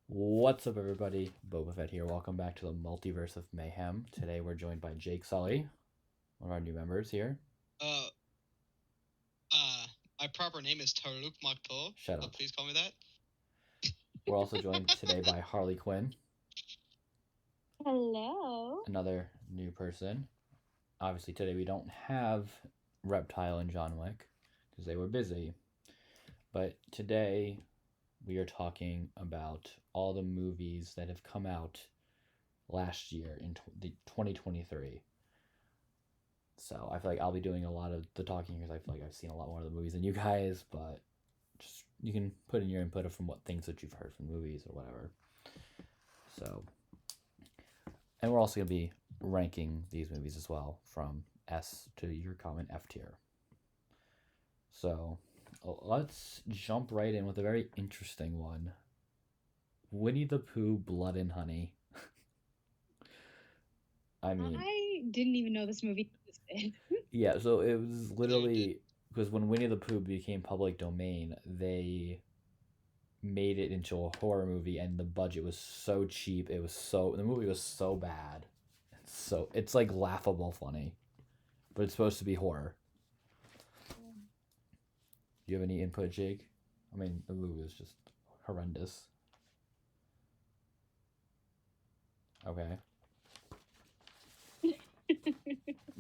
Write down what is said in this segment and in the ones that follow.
What's up, everybody? Boba Fett here. Welcome back to the Multiverse of Mayhem. Today we're joined by Jake Sully, one of our new members here. Uh, uh, my proper name is Taruk Makto, Shut so up. please call me that. We're also joined today by Harley Quinn, Hello. another new person. Obviously, today we don't have Reptile and John Wick because they were busy. But today we are talking about all the movies that have come out last year in 2023. So I feel like I'll be doing a lot of the talking because I feel like I've seen a lot more of the movies than you guys, but just you can put in your input from what things that you've heard from movies or whatever. So, and we're also gonna be ranking these movies as well from S to your common F tier. So let's jump right in with a very interesting one. Winnie the Pooh, Blood and Honey. I mean, I didn't even know this movie existed. yeah, so it was literally because when Winnie the Pooh became public domain, they made it into a horror movie and the budget was so cheap. The movie was so bad. It's like laughable funny. But it's supposed to be horror. Do you have any input, Jake? I mean, the movie was just horrendous. Okay.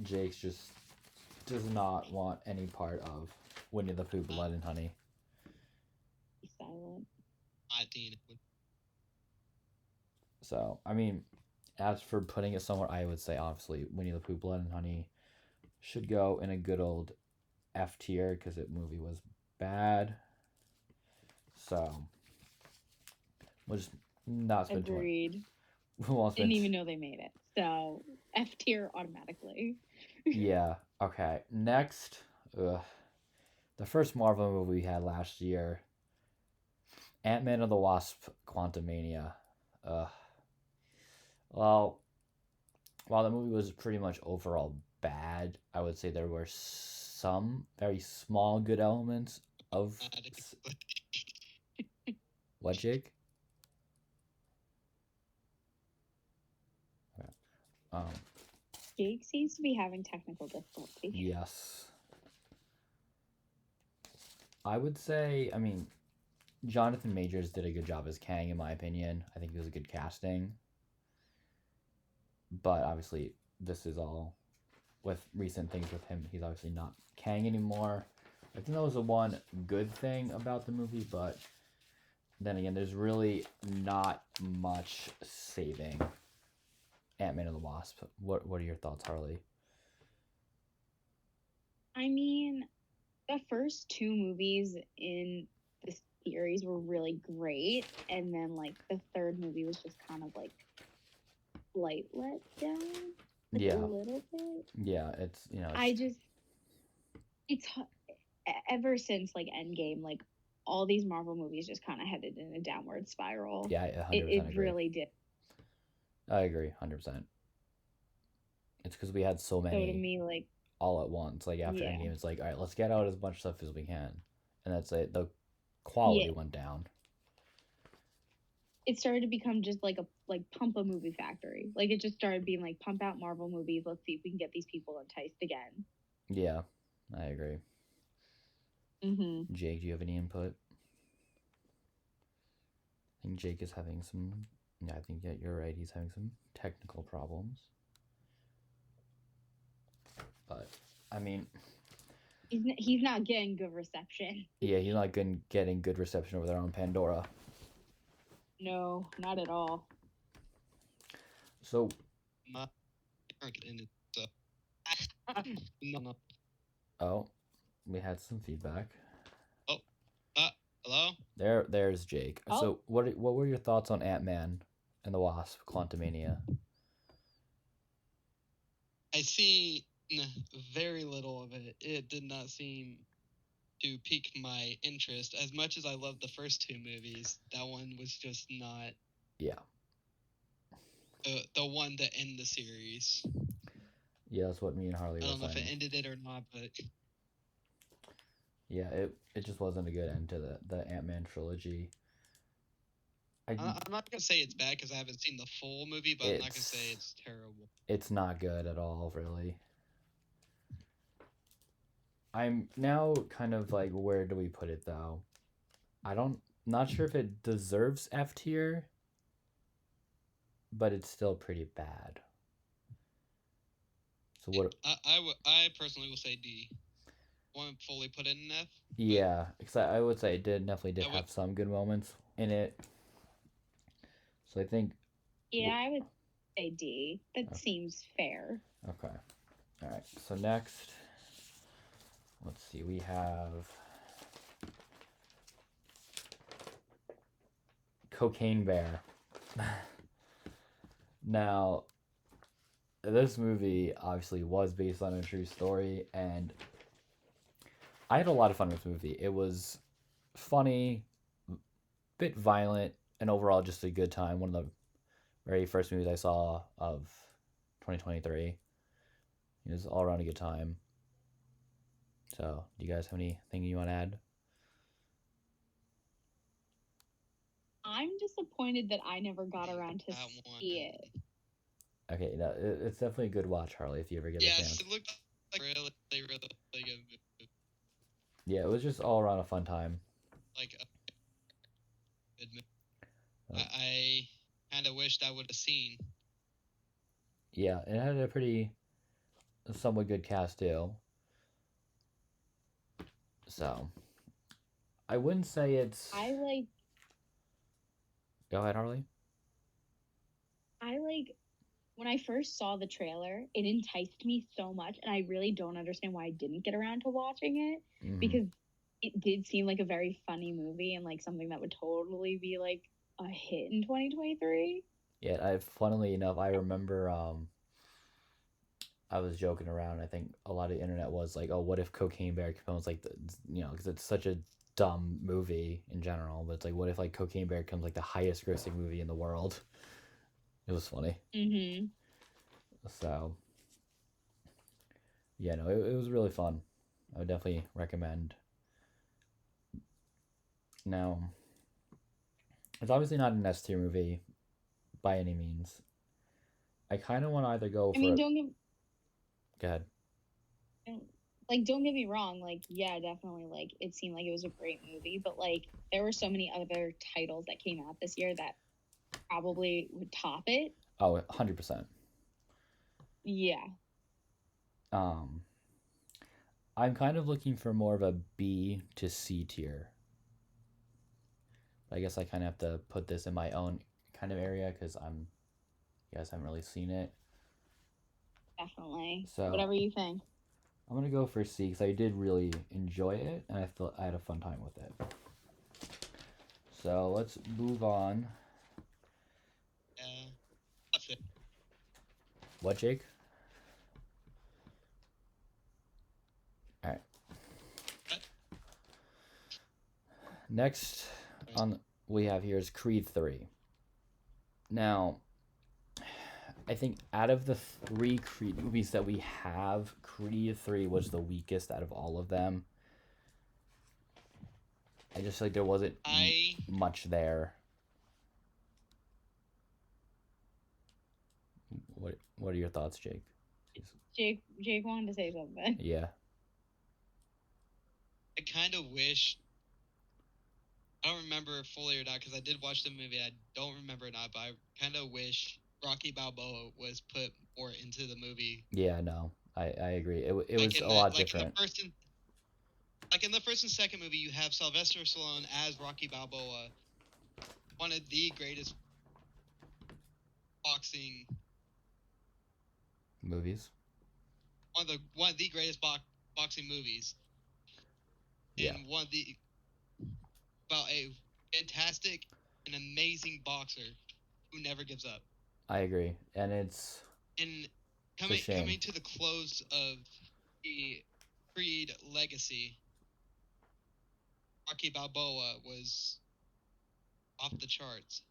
Jake's just does not want any part of Winnie the Pooh, Blood and Honey. Silent. So, I mean, as for putting it somewhere, I would say obviously Winnie the Pooh, Blood and Honey should go in a good old F tier because the movie was bad. So, we'll just not spend Agreed. Didn't even know they made it. So F tier automatically. Yeah. Okay. Next, the first Marvel movie we had last year, Ant-Man and the Wasp: Quantumania. Well, while the movie was pretty much overall bad, I would say there were some very small good elements of what, Jake? Okay. Jake seems to be having technical difficulty. Yes. I would say, I mean, Jonathan Majors did a good job as Kang, in my opinion. I think he was a good casting. But obviously, this is all with recent things with him. He's obviously not Kang anymore. I think that was the one good thing about the movie, but then again, there's really not much saving Ant-Man and the Wasp. What are your thoughts, Harley? I mean, the first two movies in the series were really great, and then like the third movie was just kind of like light let down. Like Yeah. a little bit. Yeah, it's it's ever since like Endgame, like all these Marvel movies just kind of headed in a downward spiral. Yeah, 100% it agree. really did. I agree, 100%. It's because we had so many. So to me, like all at once. Like after Endgame, it's like, all right, let's get out as much stuff as we can, and that's it. The quality went down. It started to become just like a pump a movie factory. Like it just started being like pump out Marvel movies. Let's see if we can get these people enticed again. Yeah, I agree. Mm-hmm. Jake, do you have any input? I think Jake is having some. Yeah, I think you're right. He's having some technical problems. But I mean, he's not getting good reception. Yeah, he's not getting good reception over there on Pandora. No, not at all. So, no. Oh, we had some feedback. Oh, hello. There's Jake. Oh. So, what were your thoughts on Ant-Man and the Wasp: Quantumania? I see very little of it. It did not seem to pique my interest as much as I loved the first two movies. That one was just not. Yeah. The one that ended the series. Yeah, that's what me and Harley were saying. I don't know if it ended it or not, but yeah, it just wasn't a good end to the Ant-Man trilogy. I'm not gonna say it's bad because I haven't seen the full movie, but I'm not gonna say it's terrible. It's not good at all, really. I'm now kind of like, where do we put it though? Not sure if it deserves F tier, but it's still pretty bad. So what? I personally will say D. Won't fully put it in F. Yeah, because I would say it definitely did have some good moments in it. So I think. Yeah, I would say D. That seems fair. Okay. All right. So next, let's see. We have Cocaine Bear. Now, this movie obviously was based on a true story, and I had a lot of fun with the movie. It was funny, bit violent, and overall just a good time. One of the very first movies I saw of 2023. It was all around a good time. So, do you guys have anything you want to add? I'm disappointed that I never got around to see it. Okay, no, it's definitely a good watch, Harley, if you ever get a chance. Yes, it looked like a really good movie. Yeah, it was just all around a fun time. Like a good movie. I kind of wished I would have seen. Yeah, it had a pretty somewhat good cast too. So, I wouldn't say it's. Go ahead, Harley. When I first saw the trailer, it enticed me so much, and I really don't understand why I didn't get around to watching it, because it did seem like a very funny movie and like something that would totally be like a hit in 2023. Yeah, funnily enough, I remember I was joking around. I think a lot of the internet was like, "Oh, what if Cocaine Bear comes like because it's such a dumb movie in general, but it's like, what if like Cocaine Bear comes like the highest grossing movie in the world?" It was funny. So, yeah, no, it was really fun. I would definitely recommend. Now, it's obviously not an S tier movie by any means. I kind of want to either go for. Go ahead. Don't get me wrong. Like, yeah, definitely. Like, it seemed like it was a great movie, but like, there were so many other titles that came out this year that probably would top it. Oh, 100%. Yeah. I'm kind of looking for more of a B to C tier. I guess I kind of have to put this in my own kind of area because you guys haven't really seen it. Definitely. So whatever you think. I'm gonna go for C because I did really enjoy it and I felt I had a fun time with it. So let's move on. What, Jake? All right. Next on we have here is Creed 3. Now, I think out of the 3 Creed movies that we have, Creed 3 was the weakest out of all of them. I just feel like there wasn't much there. What are your thoughts, Jake? Jake wanted to say something. Yeah. I kind of wish. I don't remember fully or not because I did watch the movie. I don't remember or not, but I kind of wish Rocky Balboa was put more into the movie. Yeah, no, I agree. It was a lot different. In the first and second movie, you have Sylvester Stallone as Rocky Balboa, one of the greatest boxing movies. One of the greatest boxing movies. Yeah. And about a fantastic and amazing boxer who never gives up. I agree, and it's coming to the close of the Creed legacy. Rocky Balboa was off the charts.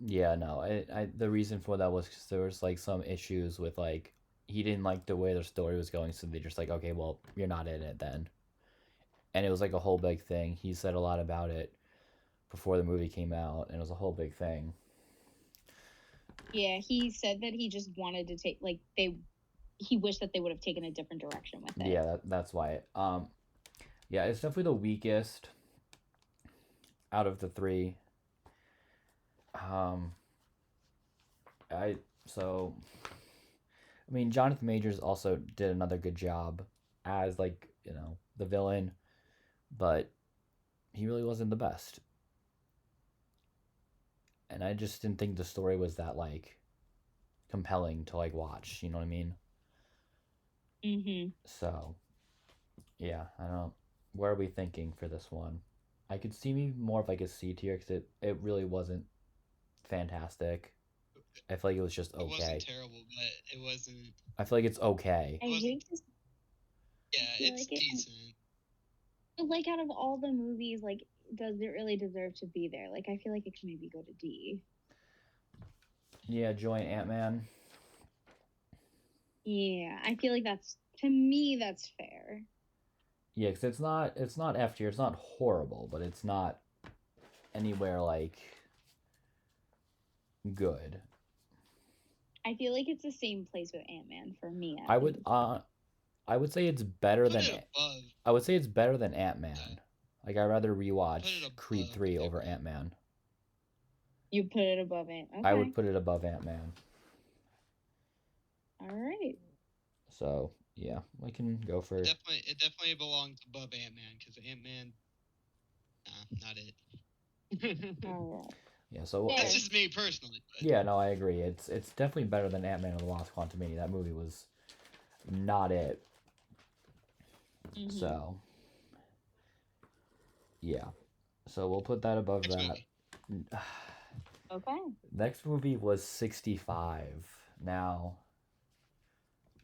Yeah, no, the reason for that was because there was like some issues with like he didn't like the way the story was going, so they just like, okay, well, you're not in it then. And it was like a whole big thing. He said a lot about it. before the movie came out, and it was a whole big thing. Yeah, he said that he just wanted to take he wished that they would have taken a different direction with it. Yeah, that's why. Yeah, it's definitely the weakest out of the three. Um, I so, I mean, Jonathan Majors also did another good job as like the villain, but he really wasn't the best. And I just didn't think the story was that like compelling to like watch. You know what I mean? Mm-hmm. So, yeah, I don't know. What are we thinking for this one? I could see me more of like a C tier because it really wasn't fantastic. I feel like it was just It okay. wasn't terrible, but it wasn't. I feel like it's okay. I hate to Yeah, feel it's like it- decent. but like out of all the movies, like does it really deserve to be there? Like I feel like it can maybe go to D. Yeah, joint Ant-Man. Yeah, I feel like to me that's fair. Yeah, because it's not F tier. It's not horrible, but it's not anywhere like good. I feel like it's the same place with Ant-Man for me. I would say it's better Put than it above. I would say it's better than Ant-Man. Yeah. Like I'd rather Put it rewatch above Creed 3 over Ant-Man. Ant-Man. You put it above it. Okay. I would put it above Ant-Man. All right. So yeah, we can go for It definitely belongs above Ant-Man because Ant-Man, not it. All right. yeah. So Fair. That's just me personally. But yeah, no, I agree. It's definitely better than Ant-Man and the Lost Quantumania. That movie was not it. Mhm. So yeah, so we'll put that above Next that. movie. Okay. Next movie was 65. Now,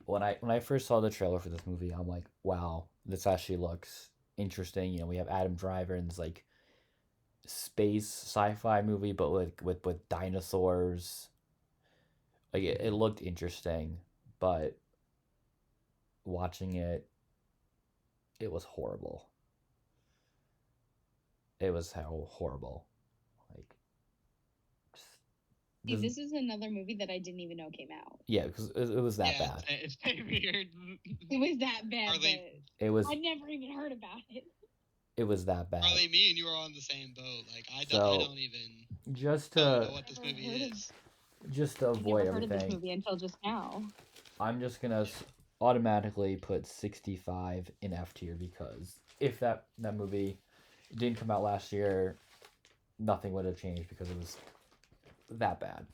when I first saw the trailer for this movie, I'm like, wow, this actually looks interesting. You know, we have Adam Driver in this like space sci-fi movie, but with dinosaurs. Like it looked interesting, but watching it, it was horrible. It was horrible. Like, See, this is another movie that I didn't even know came out. yeah, because it was that yeah, bad. It's weird. It was that bad. Harley- But It was I never even heard about it. it was that bad. Probably me and you are on the same boat. Like I So, don't even Just I don't know to what this Never movie heard of- is. just to I avoid never heard of this everything, movie until just now. I'm just gonna automatically put 65 in F tier because if that movie didn't come out last year, nothing would have changed because it was that bad.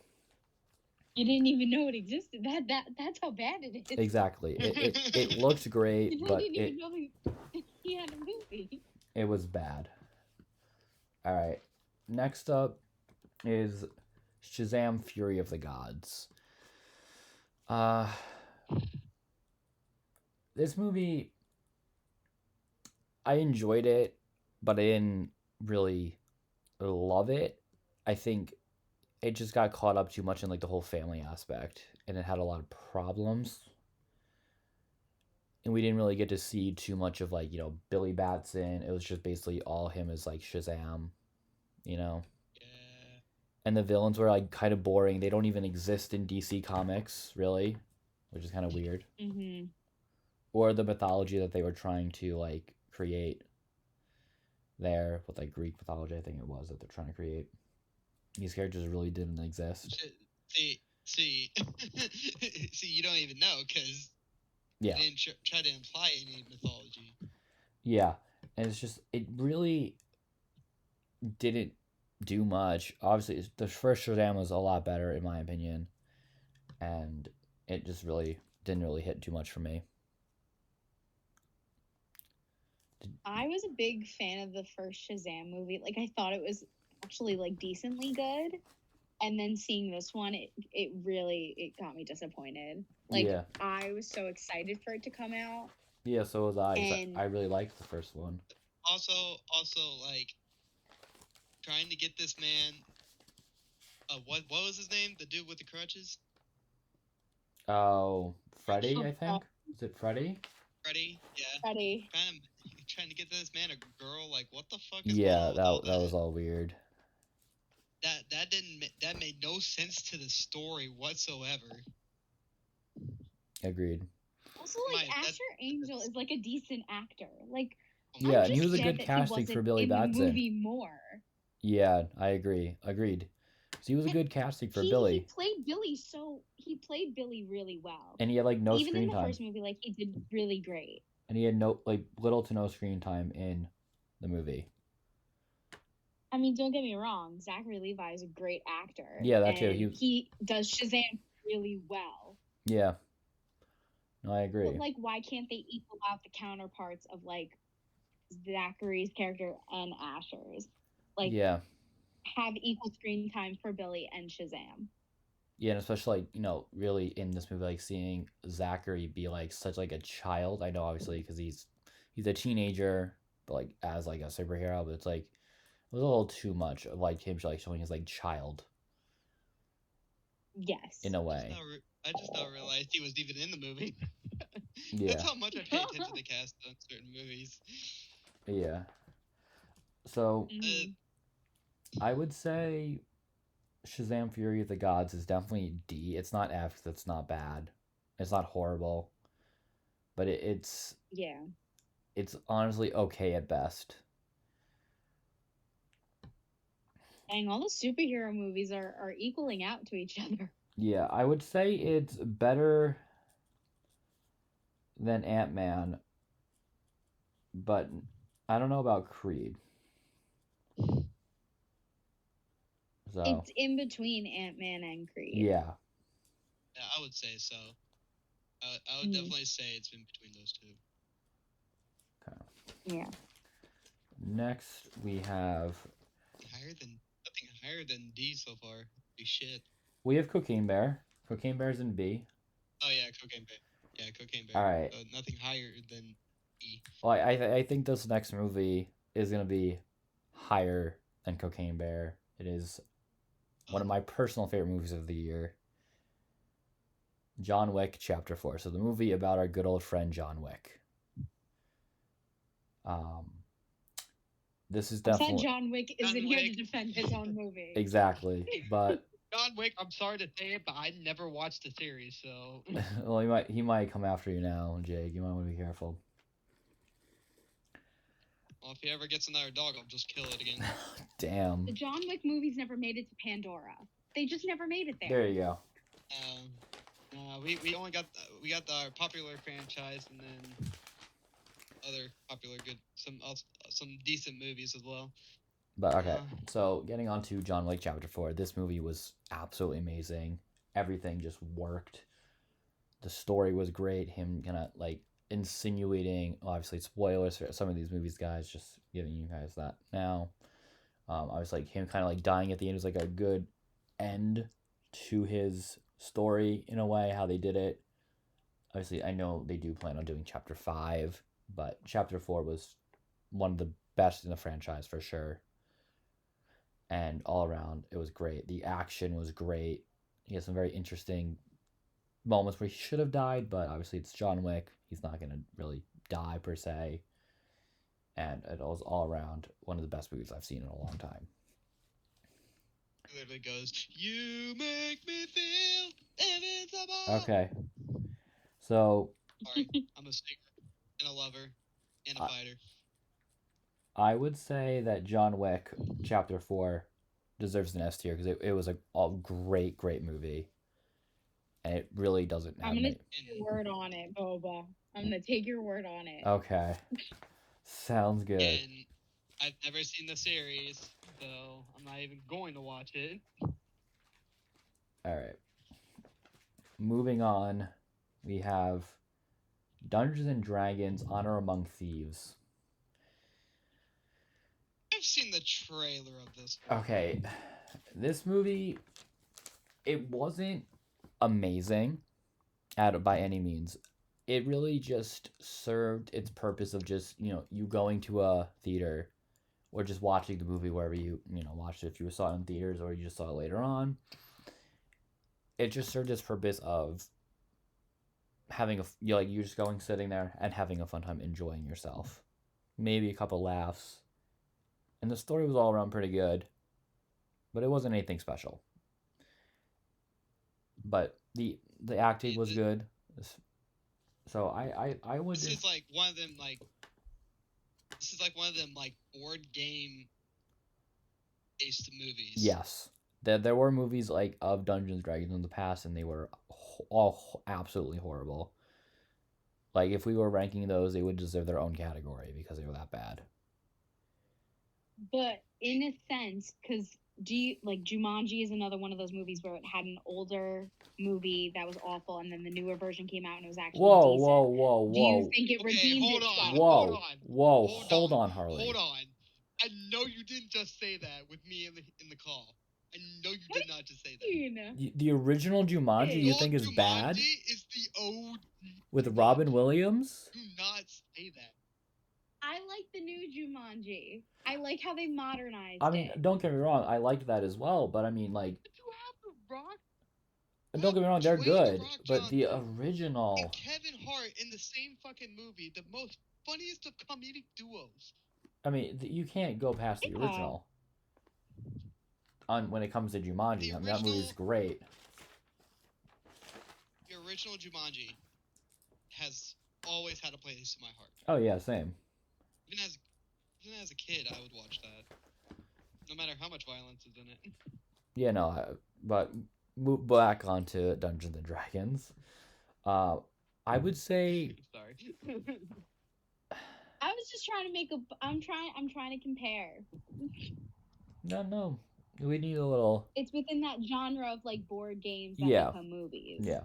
You didn't even know it existed. That's how bad it is. Exactly. It looked great, You but didn't even know he had a movie. it was bad. All right. Next up is Shazam: Fury of the Gods. This movie, I enjoyed it, but I didn't really love it. I think it just got caught up too much in like the whole family aspect, and it had a lot of problems. And we didn't really get to see too much of like Billy Batson. It was just basically all him as like Shazam, Yeah. And the villains were like kind of boring. They don't even exist in DC Comics, really, which is kind of weird. Mm-hmm. Or the mythology that they were trying to like create there with like Greek mythology, I think it was that they're trying to create. These characters really didn't exist. See, you don't even know because Yeah. you didn't try to imply any mythology. Yeah, and it's just it really didn't do much. Obviously, the first Shazam was a lot better in my opinion, and it just really didn't really hit too much for me. I was a big fan of the first Shazam movie. Like I thought it was actually like decently good. And then seeing this one, it got me disappointed. Like Yeah. I was so excited for it to come out. Yeah, so was I. 'Cause And- I really liked the first one. Also, like trying to get this man. What was his name? The dude with the crutches? Oh, Freddy, I think. Is it Freddy? Freddy. Yeah. Freddy. trying to get this man a girl. Like, what the fuck is Yeah, going on with all that was all weird. That made no sense to the story whatsoever. Agreed. Also, like, Asher Angel is like a decent actor. Like, Yeah, I'm and he just was a sad good that casting he for wasn't Billy in the Batson. movie more. Yeah, I agree. Agreed. So he was a good casting for He Billy. played Billy really well. And he had like no Even screen in the time. first movie, like, he did really great. And he had little to no screen time in the movie. I mean, don't get me wrong, Zachary Levi is a great actor. Yeah, that too. He does Shazam really well. Yeah. No, I agree. But, like, why can't they equal out the counterparts of, like, Zachary's character and Asher's? Like, yeah. Have equal screen time for Billy and Shazam. Yeah, and especially, like, really in this movie, like, seeing Zachary be, like, such, like, a child. I know, obviously, because he's a teenager, but, like, as, like, a superhero, but it's, like, it was a little too much of, like, him, like, showing his, like, child. Yes. In a way. I just now realized he was even in the movie. Yeah. That's how much I pay attention to the cast on certain movies. Yeah. So, I would say Shazam Fury of the Gods is definitely D. It's not F because it's not bad. It's not horrible. But it's honestly okay at best. And all the superhero movies are equaling out to each other. Yeah, I would say it's better than Ant-Man, but I don't know about Creed. So it's in between Ant-Man and Creed. Yeah. Yeah, I would say so. I would definitely say it's in between those two. Okay. Yeah. Next, we have nothing higher than D so far. Be shit. We have Cocaine Bear. Cocaine Bear's in B. Oh yeah, Cocaine Bear. Yeah, Cocaine Bear. All right. Nothing higher than E. Well, I think this next movie is gonna be higher than Cocaine Bear. It is one of my personal favorite movies of the year. John Wick Chapter 4. So the movie about our good old friend John Wick. This is definitely. John Wick isn't here to defend his own movie. Exactly, but. John Wick, I'm sorry to say it, but I never watched the series, so. Well, he might come after you now, Jake. You might want to be careful. Well, if he ever gets another dog, I'll just kill it again. Damn. The John Wick movies never made it to Pandora. They just never made it there. There you go. We only got our popular franchise and then other popular some decent movies as well. But okay, so getting on to John Wick Chapter 4, this movie was absolutely amazing. Everything just worked. The story was great. Him kind of like insinuating, obviously spoilers for some of these movies, guys, just giving you guys that now. Obviously, like him kind of like dying at the end was like a good end to his story in a way, how they did it. Obviously, I know they do plan on doing Chapter 5, but Chapter 4 was one of the best in the franchise for sure. And all around, it was great. The action was great. He had some very interesting moments where he should have died, but obviously it's John Wick. He's not going to really die per se. And it was all around one of the best movies I've seen in a long time. It literally goes, "You make me feel invincible." Okay. So. Sorry, I'm a singer and a lover and a fighter. I would say that John Wick Chapter 4 deserves an S tier because it was a great, great movie. And it really doesn't have I'm going to take your word on it, Boba. I'm going to take your word on it. Okay. Sounds good. And I've never seen the series, so I'm not even going to watch it. Alright. Moving on, we have Dungeons and Dragons Honor Among Thieves. I've seen the trailer of this one. Okay. This movie, it wasn't amazing by any means. It really just served its purpose of just, you going to a theater or just watching the movie wherever you watched it, if you saw it in theaters or you just saw it later on. It just served its purpose of having you just going, sitting there and having a fun time enjoying yourself. maybe a couple laughs, and the story was all around pretty good, but it wasn't anything special. But the acting was good, so I would This just is like one of them board game based movies. yes. There were movies like of Dungeons and Dragons in the past, and they were all absolutely horrible. Like if we were ranking those, they would deserve their own category because they were that bad. But in a sense, because Jumanji is another one of those movies where it had an older movie that was awful, and then the newer version came out and it was actually decent. Whoa! Do you think it redeemed hold itself? on, Whoa! Hold on, Harley. Hold on. I know you didn't just say that with me in the call. I know you did not just say that. The original Jumanji you think is Jumanji bad? Is the old with Robin Williams? Do not say that. I like the new Jumanji. I like how they modernized I mean, it. don't get me wrong, I liked that as well, but I mean, like, But you have The Rock. don't get me wrong, they're Dwayne good, The Rock but the Johnson original. and Kevin Hart in the same fucking movie, the most funniest of comedic duos. I mean, you can't go past the original. When it comes to Jumanji, I mean, that movie's great. The original Jumanji has always had a place in my heart. Oh yeah, same. Even as a kid, I would watch that, no matter how much violence is in it. Yeah, no, but move back onto Dungeons and Dragons. I would say. Sorry. I was just trying to make I'm trying to compare. No. We need a little. It's within that genre of like board games that become movies. Yeah.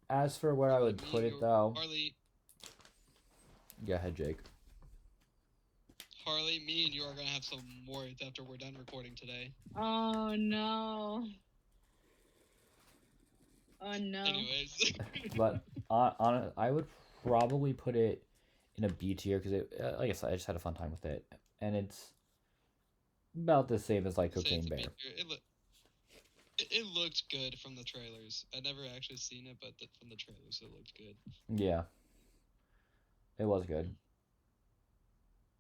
As for where I would put it, though. Harley. Go ahead, Jake. Harley, me and you are gonna have some words after we're done recording today. Oh no. Oh no. Anyways. But I would probably put it in a B tier because like I said, I just had a fun time with it, and it's about the same as like Cocaine Bear. It looked good from the trailers. I never actually seen it, but from the trailers, it looked good. Yeah, it was good.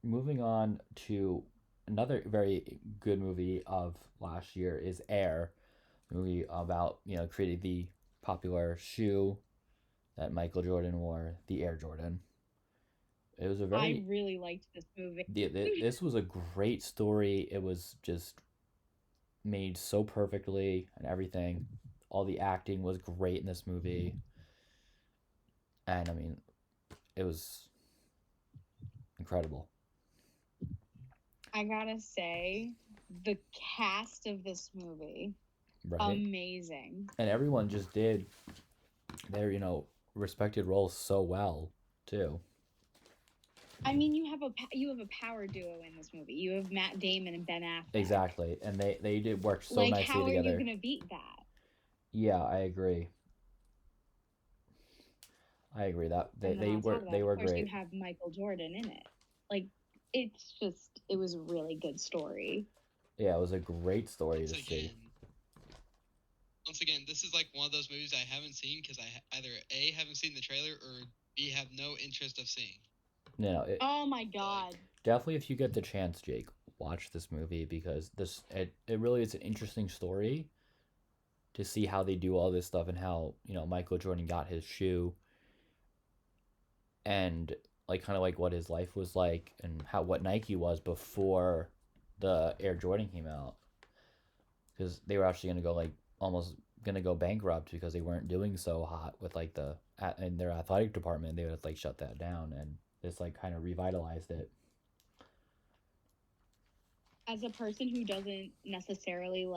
Moving on to another very good movie of last year is Air, a movie about creating the popular shoe that Michael Jordan wore, the Air Jordan. It was I really liked this movie. This was a great story. It was just made so perfectly and everything. All the acting was great in this movie. And I mean, it was incredible. I gotta say, the cast of this movie, right? Amazing. And everyone just did their, respected roles so well, too. I mean, you have a power duo in this movie. You have Matt Damon and Ben Affleck. Exactly, and they did work so nicely together. How are you gonna beat that? Yeah, I agree. That they were great. Of course, great. You have Michael Jordan in it. It was a really good story. Yeah, it was a great story to see. Once again, this is like one of those movies I haven't seen because I either A, haven't seen the trailer, or B, have no interest of seeing. No, oh my god. Definitely, if you get the chance, Jake, watch this movie because it really is an interesting story to see how they do all this stuff and how, Michael Jordan got his shoe and kind of what his life was like and what Nike was before the Air Jordan came out. Because they were actually going to go almost going to go bankrupt because they weren't doing so hot with in their athletic department. They would shut that down, and this kind of revitalized it. As a person who doesn't necessarily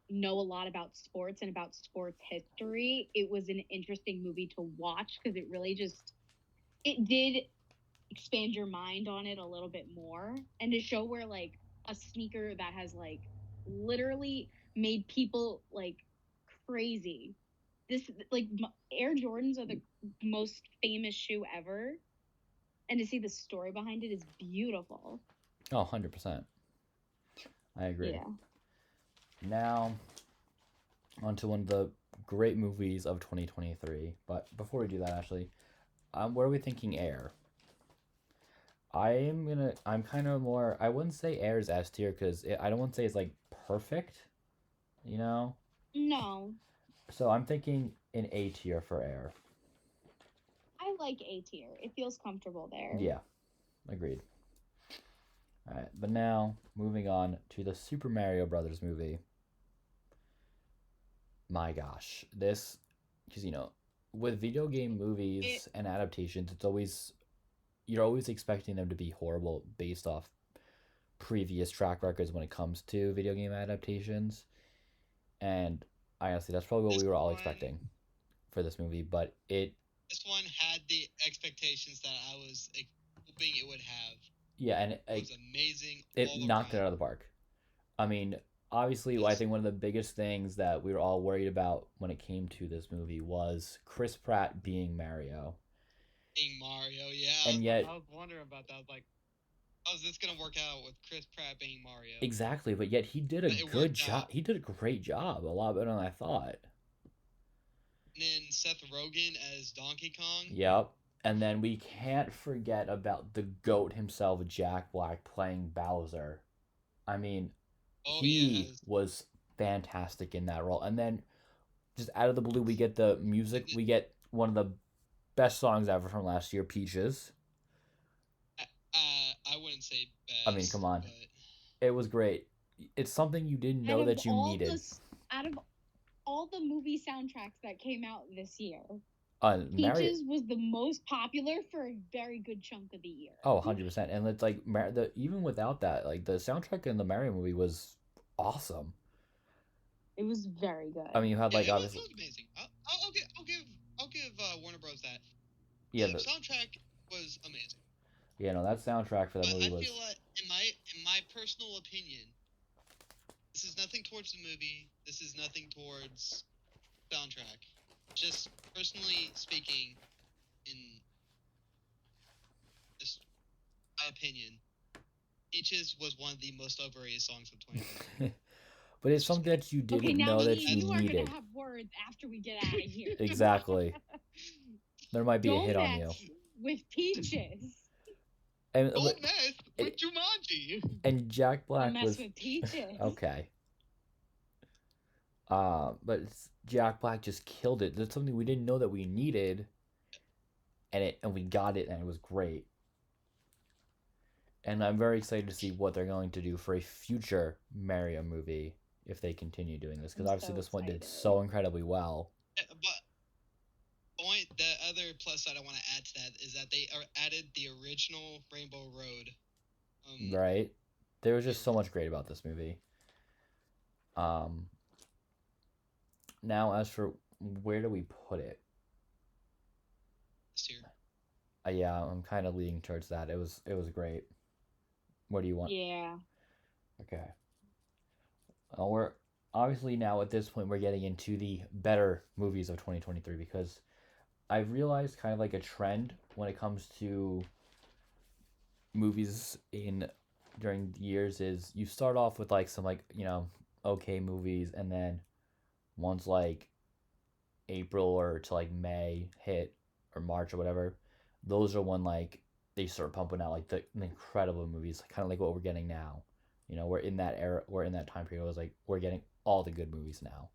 know a lot about sports and about sports history, it was an interesting movie to watch because it really it did expand your mind on it a little bit more, and to show where a sneaker that has literally made people crazy. This Air Jordans are the most famous shoe ever, and to see the story behind it is beautiful. Oh, 100%. I agree. Yeah. Now, on to one of the great movies of 2023. But before we do that, actually, what are we thinking Air? I'm kind of more. I wouldn't say Air is S tier because I don't want to say it's like perfect, you know. No, So I'm thinking an A tier for Air. I like A tier. It feels comfortable there. Yeah, agreed. All right, but now moving on to the Super Mario Brothers movie. My gosh, this because with video game It movies and adaptations, it's always you're always expecting them to be horrible based off previous track records when it comes to video game adaptations. And honestly, that's probably what This we were all one, expecting for this movie. But it, this one had the expectations that I was hoping it would have. yeah, and It was amazing it all knocked it around. out of the park. I mean, obviously, I Yes. think one of the biggest things that we were all worried about when it came to this movie was Chris Pratt being Mario. Being Mario, yeah. And yet, I was wondering about that. I was like, how's this gonna work out with Chris Pratt being Mario? exactly, but yet he did a But it good worked job. out. He did a great job, a lot better than I thought. And then Seth Rogen as Donkey Kong. Yep. And then we can't forget about the GOAT himself, Jack Black, playing Bowser. I mean, Oh he yes. was fantastic in that role. And then just out of the blue, we get the music. We get one of the best songs ever from last year, Peaches. I wouldn't say best. I mean, come on. But It was great. It's something you didn't know out of that you all needed. out of all the movie soundtracks that came out this year, Mario. Peaches was the most popular for a very good chunk of the year. Oh, 100%. And it's like even without that, like the soundtrack in the Mario movie was awesome. It was very good. I mean, you had yeah, like obviously. it was amazing. I'll give Warner Bros. That. Yeah, the soundtrack was amazing. Yeah, no, that soundtrack for that movie was. I feel like, in my personal opinion, this is nothing towards the movie. This is nothing towards soundtrack. Just personally speaking, in just my opinion, Peaches was one of the most overrated songs of 2020. But it's something that you didn't know that you are needed. gonna have words after we get out of here. Exactly. There might be a hit on you. With Peaches. And Don't mess with Jumanji. And Jack Black was with Peaches. Okay. But Jack Black just killed it. That's something we didn't know that we needed, and we got it, and it was great. And I'm very excited to see what they're going to do for a future Mario movie if they continue doing this, because obviously this one did so incredibly well. But the other plus side I want to add to that is that they added the original Rainbow Road. Right. There was just so much great about this movie. Now, as for where do we put it? Here. Yeah, I'm kind of leaning towards that. It was great. What do you want? Yeah. Okay. We're obviously now at this point we're getting into the better movies of 2023, because I've realized kind of like a trend when it comes to movies during the years is you start off with like some like okay movies, and then once like April or to like May hit, or March or whatever, those are when like they start pumping out like the incredible movies, kind of like what we're getting now. We're in that era, we're in that time period. It was like we're getting all the good movies now.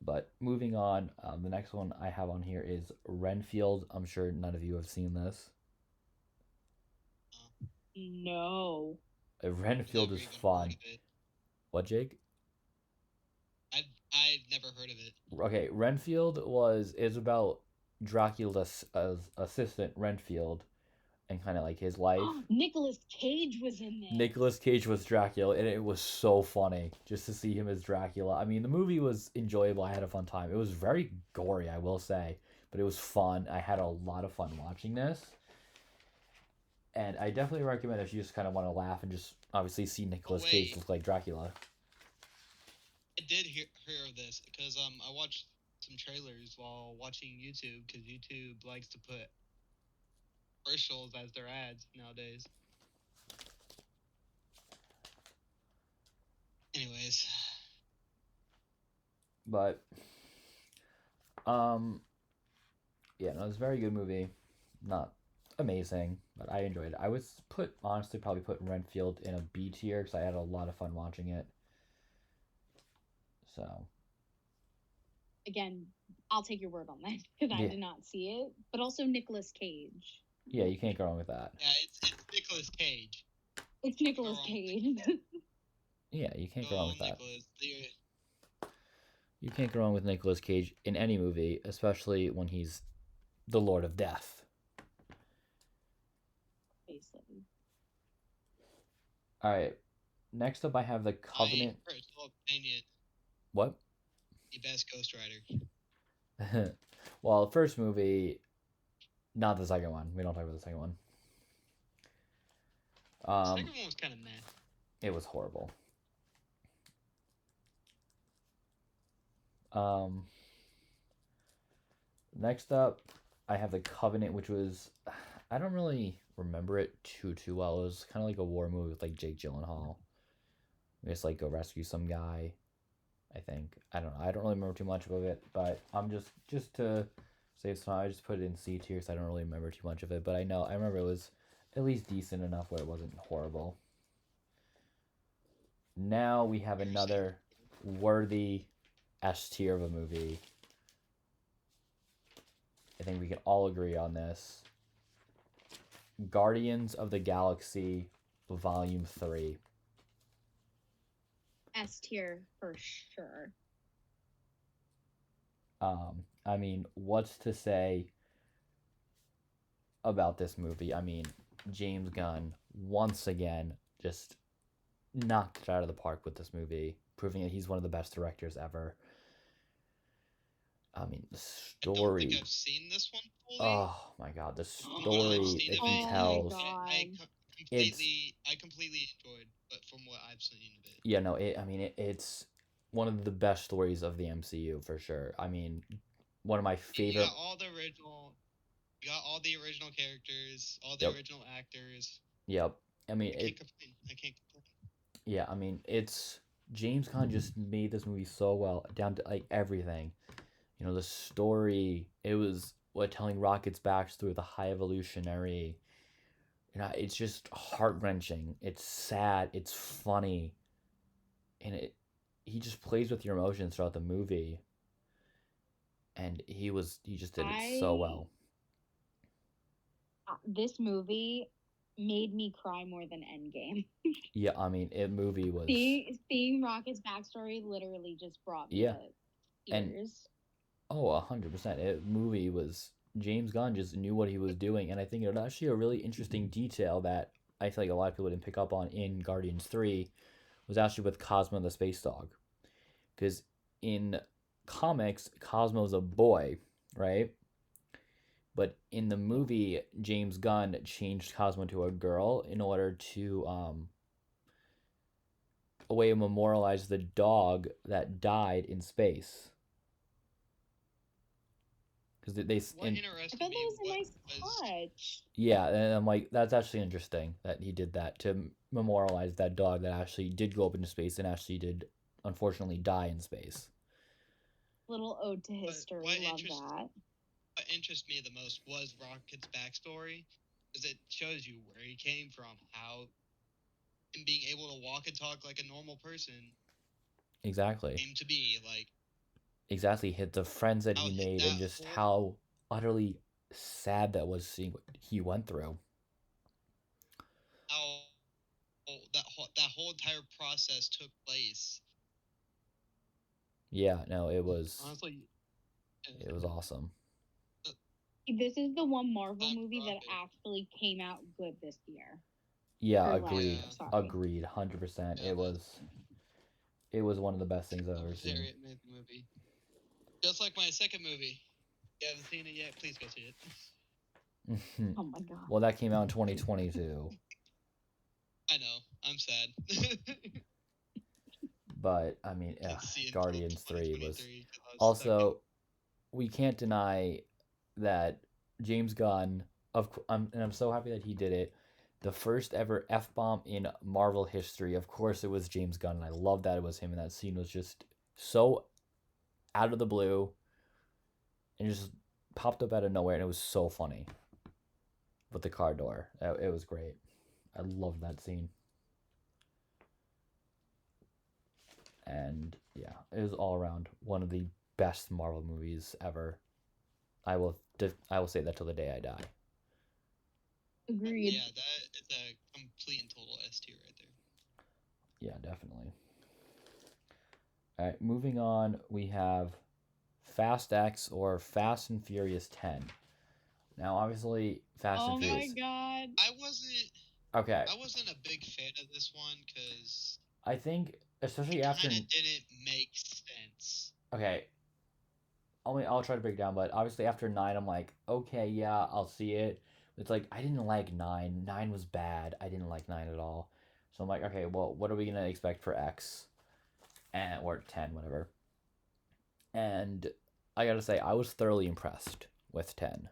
But moving on, the next one I have on here is Renfield. I'm sure none of you have seen this. No. Renfield is fun. What, Jake? I've never heard of it. Okay, Renfield is about Dracula's assistant Renfield, and kind of like his life. Nicolas Cage was in there. Nicolas Cage was Dracula, and it was so funny just to see him as Dracula. I mean, the movie was enjoyable. I had a fun time. It was very gory, I will say, but it was fun. I had a lot of fun watching this. And I definitely recommend if you just kind of want to laugh and just obviously see Nicolas Cage look like Dracula. I did hear of this because I watched some trailers while watching YouTube, because YouTube likes to put commercials as their ads nowadays. Anyways. But yeah, no, it's a very good movie. Not amazing, but I enjoyed it. I was honestly probably put Renfield in a B tier because I had a lot of fun watching it. So Again, I'll take your word on that because I yeah, did not see it. But also Nicolas Cage. yeah, you can't go wrong with that. Yeah, it's Nicolas Cage. It's Nicolas wrong. Cage. Yeah, you can't go wrong with that. Nicolas. You can't go wrong with Nicolas Cage in any movie, especially when he's the Lord of Death. Basically. All right. Next up, I have the Covenant. My personal opinion, What? the best Ghost Rider. Well, the first movie, not the second one. We don't talk about the second one. The second one was kind of meh. It was horrible. Next up, I have the Covenant, which was, I don't really remember it too well. It was kind of like a war movie with like Jake Gyllenhaal. We just like go rescue some guy. I think I don't know. I don't really remember too much of it, but I'm just to save some time, I just put it in C tier because I don't really remember too much of it. But I remember it was at least decent enough where it wasn't horrible. Now we have another worthy S tier of a movie. I think we can all agree on this. Guardians of the Galaxy Volume 3. S tier for sure. I mean, what's to say about this movie? I mean, James Gunn once again just knocked it out of the park with this movie, proving that he's one of the best directors ever. I mean, the story. I don't think I've seen this one fully. Oh my god, the story that he tells. I completely enjoyed, but from what I've seen of it. Yeah, no, it's one of the best stories of the MCU for sure. I mean, one of my favorite. You got all the original. You got all the original characters, all the original actors. Yep. I mean, I can't complain. Yeah, I mean, it's James Gunn just made this movie so well, down to like everything. You know, the story. It was telling Rocket's backstory, the High Evolutionary. You know, it's just heart-wrenching. It's sad. It's funny, and he just plays with your emotions throughout the movie. And he just did it so well. This movie made me cry more than Endgame. Yeah, I mean, movie was seeing Rocket's backstory literally just brought me to tears. And 100%. It movie was James Gunn just knew what he was doing, and I think it was actually a really interesting detail that I feel like a lot of people didn't pick up on in Guardians 3 was actually with Cosmo the space dog, because in comics Cosmo's a boy, right? But in the movie, James Gunn changed Cosmo to a girl in order to a way to memorialize the dog that died in space. Because I thought that was a nice touch. Yeah, and I'm like, that's actually interesting that he did that to memorialize that dog that actually did go up into space and actually did, unfortunately, die in space. Little ode to history. Love that. What interested me the most was Rocket's backstory, because it shows you where he came from, how, and being able to walk and talk like a normal person. Exactly. Came to be like. Exactly, hit the friends that he made and just how utterly sad that was seeing what he went through. How that whole entire process took place. Yeah, no, it was honestly. It was awesome. This is the one Marvel movie that actually came out good this year. Yeah, agreed. 100%. Yeah, it was one of the best things I've ever seen. Very amazing movie. Just like my second movie. If you haven't seen it yet, please go see it. Oh my god. Well, that came out in 2022. I know. I'm sad. But, I mean, Guardians 3 was... Also, we can't deny that James Gunn, and I'm so happy that he did it, the first ever F-bomb in Marvel history. Of course, it was James Gunn, and I love that it was him, and that scene was just so out of the blue and just popped up out of nowhere, and it was so funny. with the car door. It was great. I love that scene. And yeah, it was all around one of the best Marvel movies ever. I will say that till the day I die. Agreed. Yeah, that is a complete and total S tier right there. Yeah, definitely. All right, moving on, we have Fast X or Fast and Furious 10. Now, obviously, Fast and Furious. Oh my god. Okay. I wasn't a big fan of this one because I think, especially it after. kind of didn't make sense. Okay. I'll try to break it down, but obviously after 9, I'm like, okay, yeah, I'll see it. It's like, I didn't like 9. 9 was bad. I didn't like 9 at all. So I'm like, okay, well, what are we going to expect for X? Or 10, whatever. And I gotta say, I was thoroughly impressed with 10.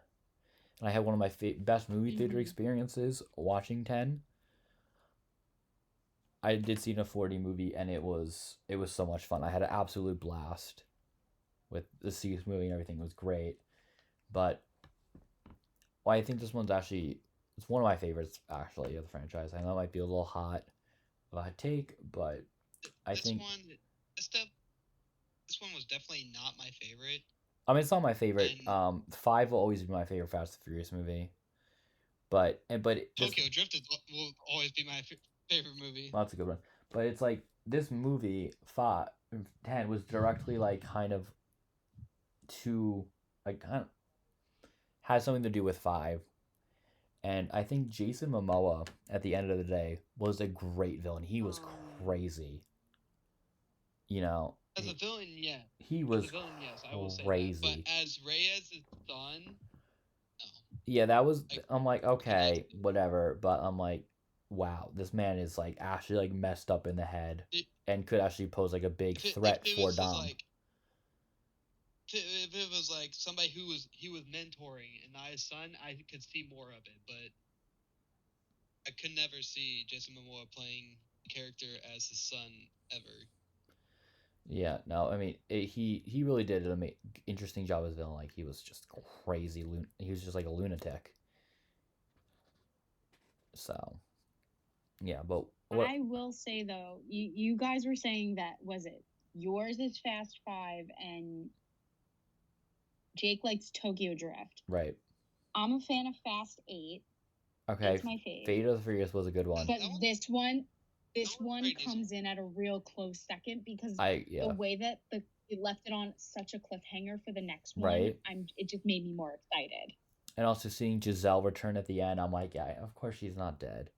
And I had one of my best movie theater experiences watching 10. I did see a 4D movie, and it was so much fun. I had an absolute blast with the seats moving and everything. It was great. But well, I think this one's actually, it's one of my favorites, actually, of the franchise. I know it might be a little hot of a hot take, but I think... This one was definitely not my favorite. I mean, it's not my favorite. 5 will always be my favorite Fast and Furious movie. But Tokyo Drift will always be my favorite movie. Well, that's a good one. But it's like, this movie, 10, was directly, like, kind of had something to do with 5. And I think Jason Momoa, at the end of the day, was a great villain. He was crazy. You know, as a villain, yeah. He was villain, yes, I will say crazy. that. But as Reyes' son, no. Yeah, that was... I'm like, okay, whatever. But I'm like, wow, this man is, like, actually, like, messed up in the head. And could actually pose, like, a big threat for Dom. If it was, like, somebody he was mentoring and not his son, I could see more of it. But I could never see Jason Momoa playing a character as his son ever. Yeah, no, I mean, he really did an interesting job as a villain. Like, he was just crazy. He was just like a lunatic. So, yeah, but I will say, though, you guys were saying that, was it yours is Fast 5 and Jake likes Tokyo Drift. Right. I'm a fan of Fast 8. Okay. It's my favorite. Fate of the Furious was a good one. But this one comes in at a real close second because the way that it left it on such a cliffhanger for the next one, right? It just made me more excited. And also seeing Giselle return at the end, I'm like, yeah, of course she's not dead.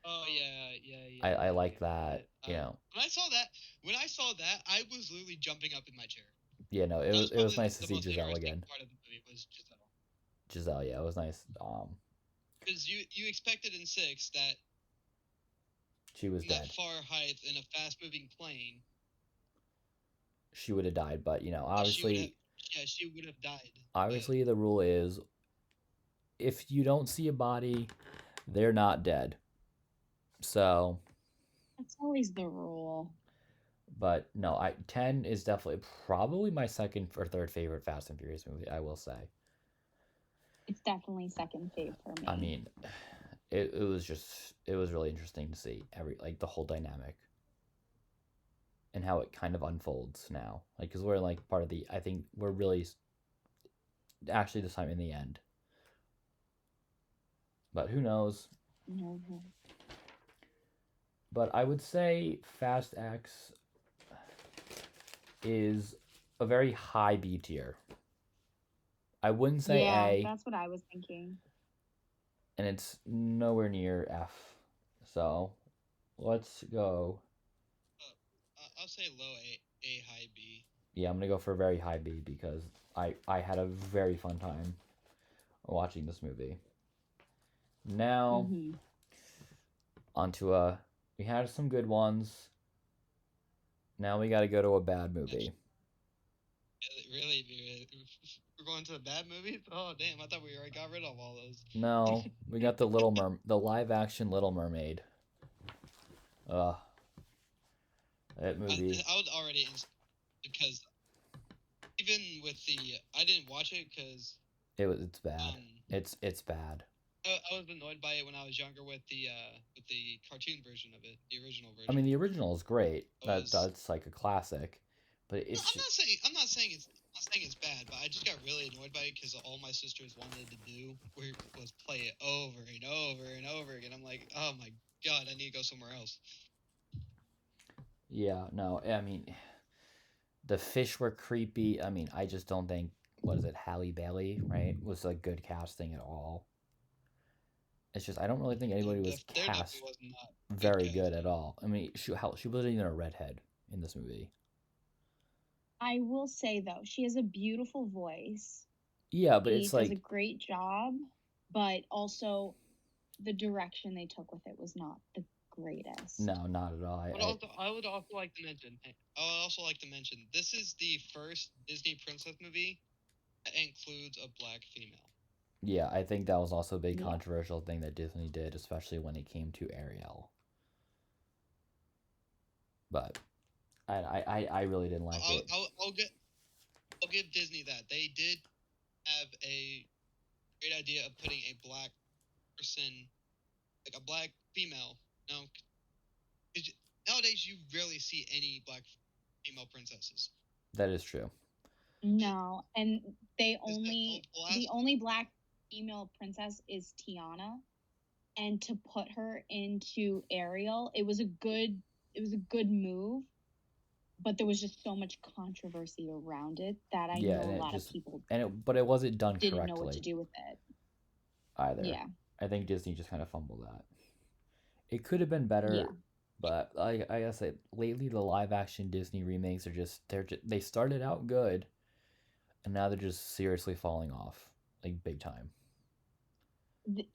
Oh yeah. I like that. You know. When I saw that, I was literally jumping up in my chair. Yeah, no, it was nice to see Giselle again. Part of the movie was Giselle. Giselle, yeah, it was nice. Because you expected in 6 that she was dead. That far height in a fast-moving plane, she would have died. But you know, obviously, she would have died. Obviously, the rule is, if you don't see a body, they're not dead. So that's always the rule. But no, 10 is definitely probably my second or third favorite Fast and Furious movie, I will say. It's definitely second favorite for me. I mean, it was really interesting to see the whole dynamic and how it kind of unfolds now. Like, because we're like part of I think we're really actually this time in the end. But who knows? Mm-hmm. But I would say Fast X is a very high B tier. I wouldn't say A. Yeah, that's what I was thinking. And it's nowhere near F. So, let's go. I'll say low A, high B. Yeah, I'm going to go for a very high B because I had a very fun time watching this movie. Now, onto we had some good ones. Now we got to go to a bad movie. Really? We're going to a bad movie? Oh, damn. I thought we already got rid of all those. No, we got the the live-action Little Mermaid. That movie. I would already... Because even with I didn't watch it because... It's bad. It's bad. I was annoyed by it when I was younger with the cartoon version of it, the original version. I mean, the original is great. Was- That's like a classic, but No, it's I'm not saying it's bad, but I just got really annoyed by it because all my sisters wanted to do was play it over and over and over again. I'm like, oh my god, I need to go somewhere else. yeah, no. I mean, the fish were creepy. I mean, I just don't think what is it, Halle Bailey, right? Was a good casting at all. It's just I don't really think anybody was There cast definitely was not very good casting. at all. I mean, she wasn't even a redhead in this movie. I will say though, she has a beautiful voice. Yeah, but She it's does a like great job, but also the direction they took with it was not the greatest. no, not at all. I would also like to mention. I would also like to mention this is the first Disney princess movie that includes a black female. Yeah, I think that was also a big Yeah. controversial thing that Disney did, especially when it came to Ariel. But I really didn't like it. I'll give Disney that they did have a great idea of putting a black person, like a black female. No, nowadays you rarely see any black female princesses. That is true. No, and the last only black female princess is Tiana, and to put her into Ariel, it was a good move, but there was just so much controversy around it that I Yeah, know and a it lot just of people but it wasn't done didn't know what to correctly do with it. either. Yeah, I think Disney just kind of fumbled that. It could have been better, yeah. but I guess lately the live action Disney remakes are they started out good, and now they're just seriously falling off, like big time.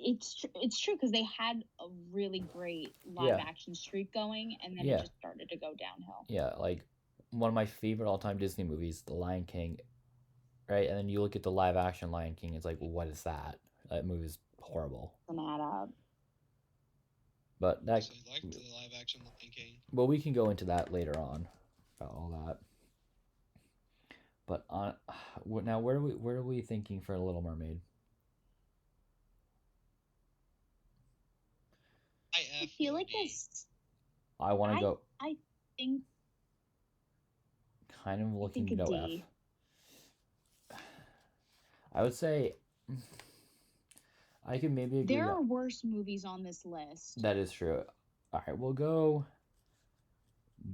It's true because they had a really great live action streak going, and then it just started to go downhill. Yeah, like one of my favorite all time Disney movies, The Lion King, right? And then you look at the live action Lion King, it's like, well, what is that? That movie's horrible. Doesn't add up. But that. I liked the live action Lion King. Well, we can go into that later on about all that. But now, where are we thinking for Little Mermaid? I feel like this. I want to go. I think. Kind of looking to a go D. F. I would say. I could maybe agree. There are worse movies on this list. That is true. All right, we'll go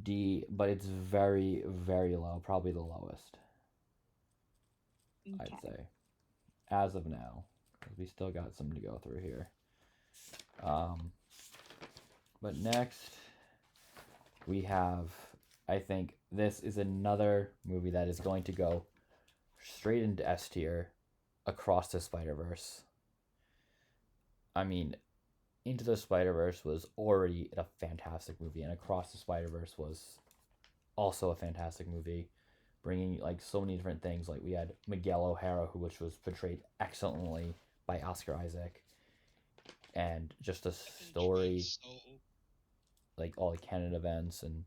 D, but it's very, very low. Probably the lowest. Okay. I'd say, as of now, because we still got some to go through here. But next, we have. I think this is another movie that is going to go straight into S tier, Across the Spider-Verse. I mean, Into the Spider-Verse was already a fantastic movie, and Across the Spider-Verse was also a fantastic movie, bringing like so many different things. Like we had Miguel O'Hara, which was portrayed excellently by Oscar Isaac, and just the story, like all the canon events and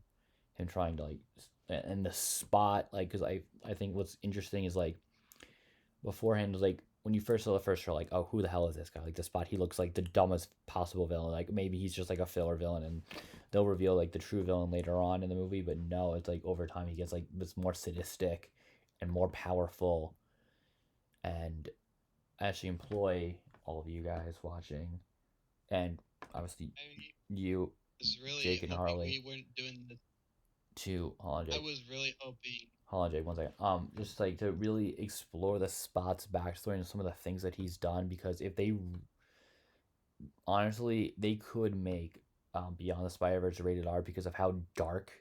him trying to and the spot, like, because I think what's interesting is like beforehand was like when you first saw the first show, like, oh, who the hell is this guy? Like the spot, he looks like the dumbest possible villain. Like maybe he's just like a filler villain, and they'll reveal like the true villain later on in the movie. But no, it's like over time he gets like this more sadistic and more powerful. And I actually employ all of you guys watching, and obviously you, really Jake and Harley. We weren't doing the. Hold on, Jake. I was really hoping. Hold on, Jake, 1 second. Just like to really explore the Spot's backstory and some of the things that he's done, because if they honestly, they could make Beyond the Spider-Verse rated R because of how dark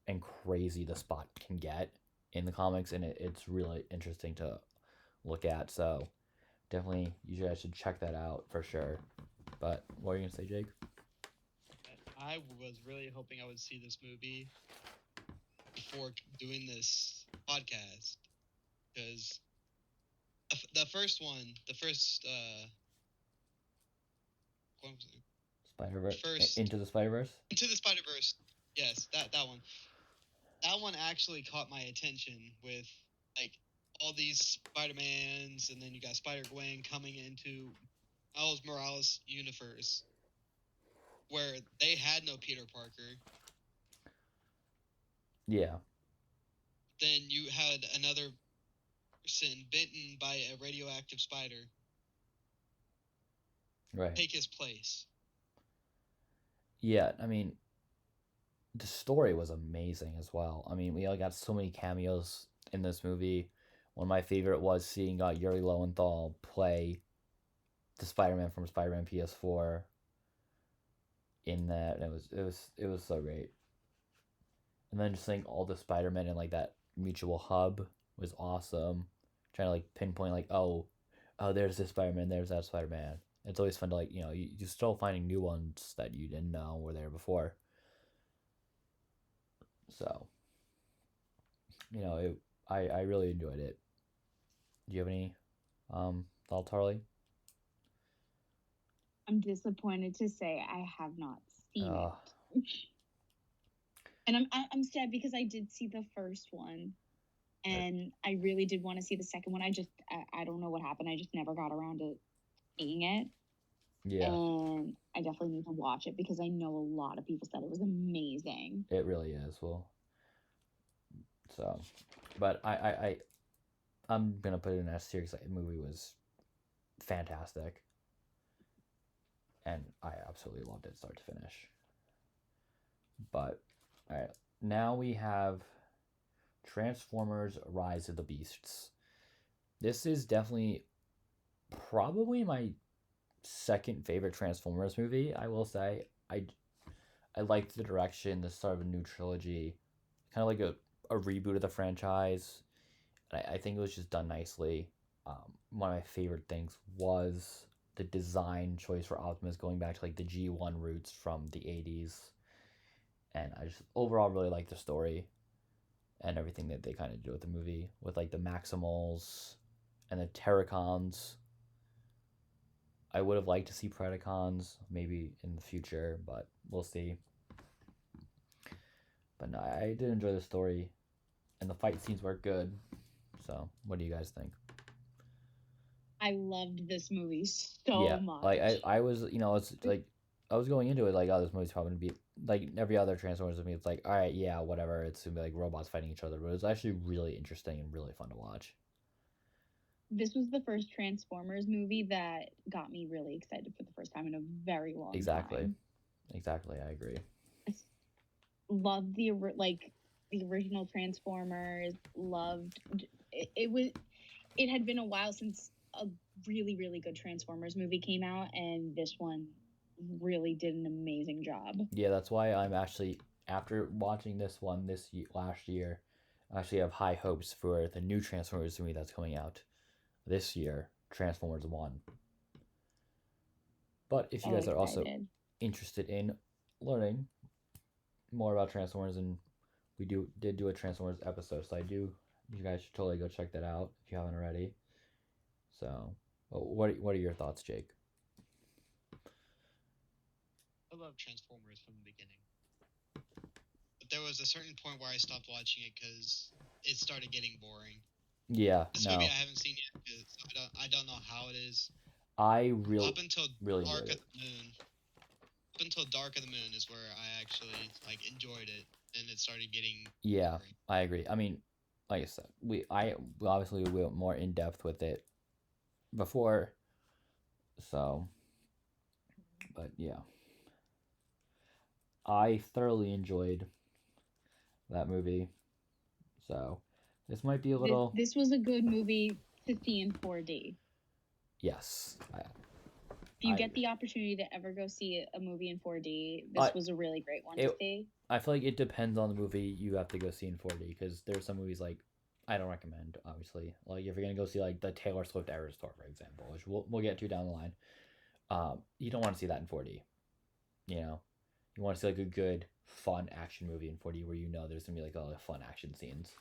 and crazy the Spot can get in the comics, and it's really interesting to look at. So definitely, you guys should check that out for sure. But what are you gonna say, Jake? I was really hoping I would see this movie before doing this podcast, because the first Spider-Verse, Into the Spider-Verse. Into the Spider-Verse, yes, that one. That one actually caught my attention with like all these Spider-Mans, and then you got Spider-Gwen coming into Miles Morales universe, where they had no Peter Parker. Yeah. Then you had another person bitten by a radioactive spider Right. take his place. Yeah, I mean, the story was amazing as well. I mean, we all got so many cameos in this movie. One of my favorite was seeing Yuri Lowenthal play the Spider-Man from Spider-Man PS4 in that. And it was so great. And then just seeing all the Spider-Man in like that mutual hub was awesome. Trying to like pinpoint like, oh, there's this Spider-Man, there's that Spider-Man. It's always fun to like, you're still finding new ones that you didn't know were there before. So, I really enjoyed it. Do you have any thoughts, Harley? I'm disappointed to say I have not seen Uh, it. And I'm sad because I did see the first one, and I really did want to see the second one. I don't know what happened. I just never got around to seeing it. Yeah, And I definitely need to watch it because I know a lot of people said it was amazing. it really is. Well, so, but I'm gonna put it in S tier because the movie was fantastic, and I absolutely loved it start to finish. But all right, now we have Transformers: Rise of the Beasts. This is definitely probably my second favorite Transformers movie. I will say I liked the direction, the start of a new trilogy, kind of like a reboot of the franchise. And I think it was just done nicely. One of my favorite things was the design choice for Optimus going back to like the G1 roots from the 80s. And I just overall really like the story and everything that they kind of do with the movie, with like the Maximals and the Terracons. I would have liked to see Predacons maybe in the future, but we'll see. But no, I did enjoy the story, and the fight scenes were good. So, what do you guys think? I loved this movie so much. Like I was, it's like I was going into it like, oh, this movie's probably gonna be like every other Transformers movie. It's like, all right, yeah, whatever. It's gonna be like robots fighting each other, but it was actually really interesting and really fun to watch. This was the first Transformers movie that got me really excited for the first time in a very long time. Exactly, I agree. I loved the original Transformers. Loved it had been a while since a really, really good Transformers movie came out, and this one really did an amazing job. Yeah, that's why I'm actually, after watching this one last year, I actually have high hopes for the new Transformers movie that's coming out this year, Transformers 1. But if you guys are also interested in learning more about Transformers, and we did do a Transformers episode, so you guys should totally go check that out if you haven't already. So, what are your thoughts, Jake? I love Transformers from the beginning, but there was a certain point where I stopped watching it because it started getting boring. Yeah, this movie I haven't seen yet because I don't know how it is. I really up until really Dark of the Moon. Up until Dark of the Moon is where I actually enjoyed it, and it started getting. Yeah, boring. I agree. I mean, like I said, we obviously went more in depth with it before, so. But yeah, I thoroughly enjoyed that movie. So this might be a little. This was a good movie to see in 4D. Yes. If you get the opportunity to ever go see a movie in 4D, this was a really great one to see. I feel like it depends on the movie you have to go see in 4D, because there's some movies like I don't recommend, obviously. Like if you're gonna go see like the Taylor Swift Eras Tour, for example, which we'll get to down the line. You don't want to see that in 4D. You want to see like a good, fun action movie in 4D where there's gonna be like all the fun action scenes.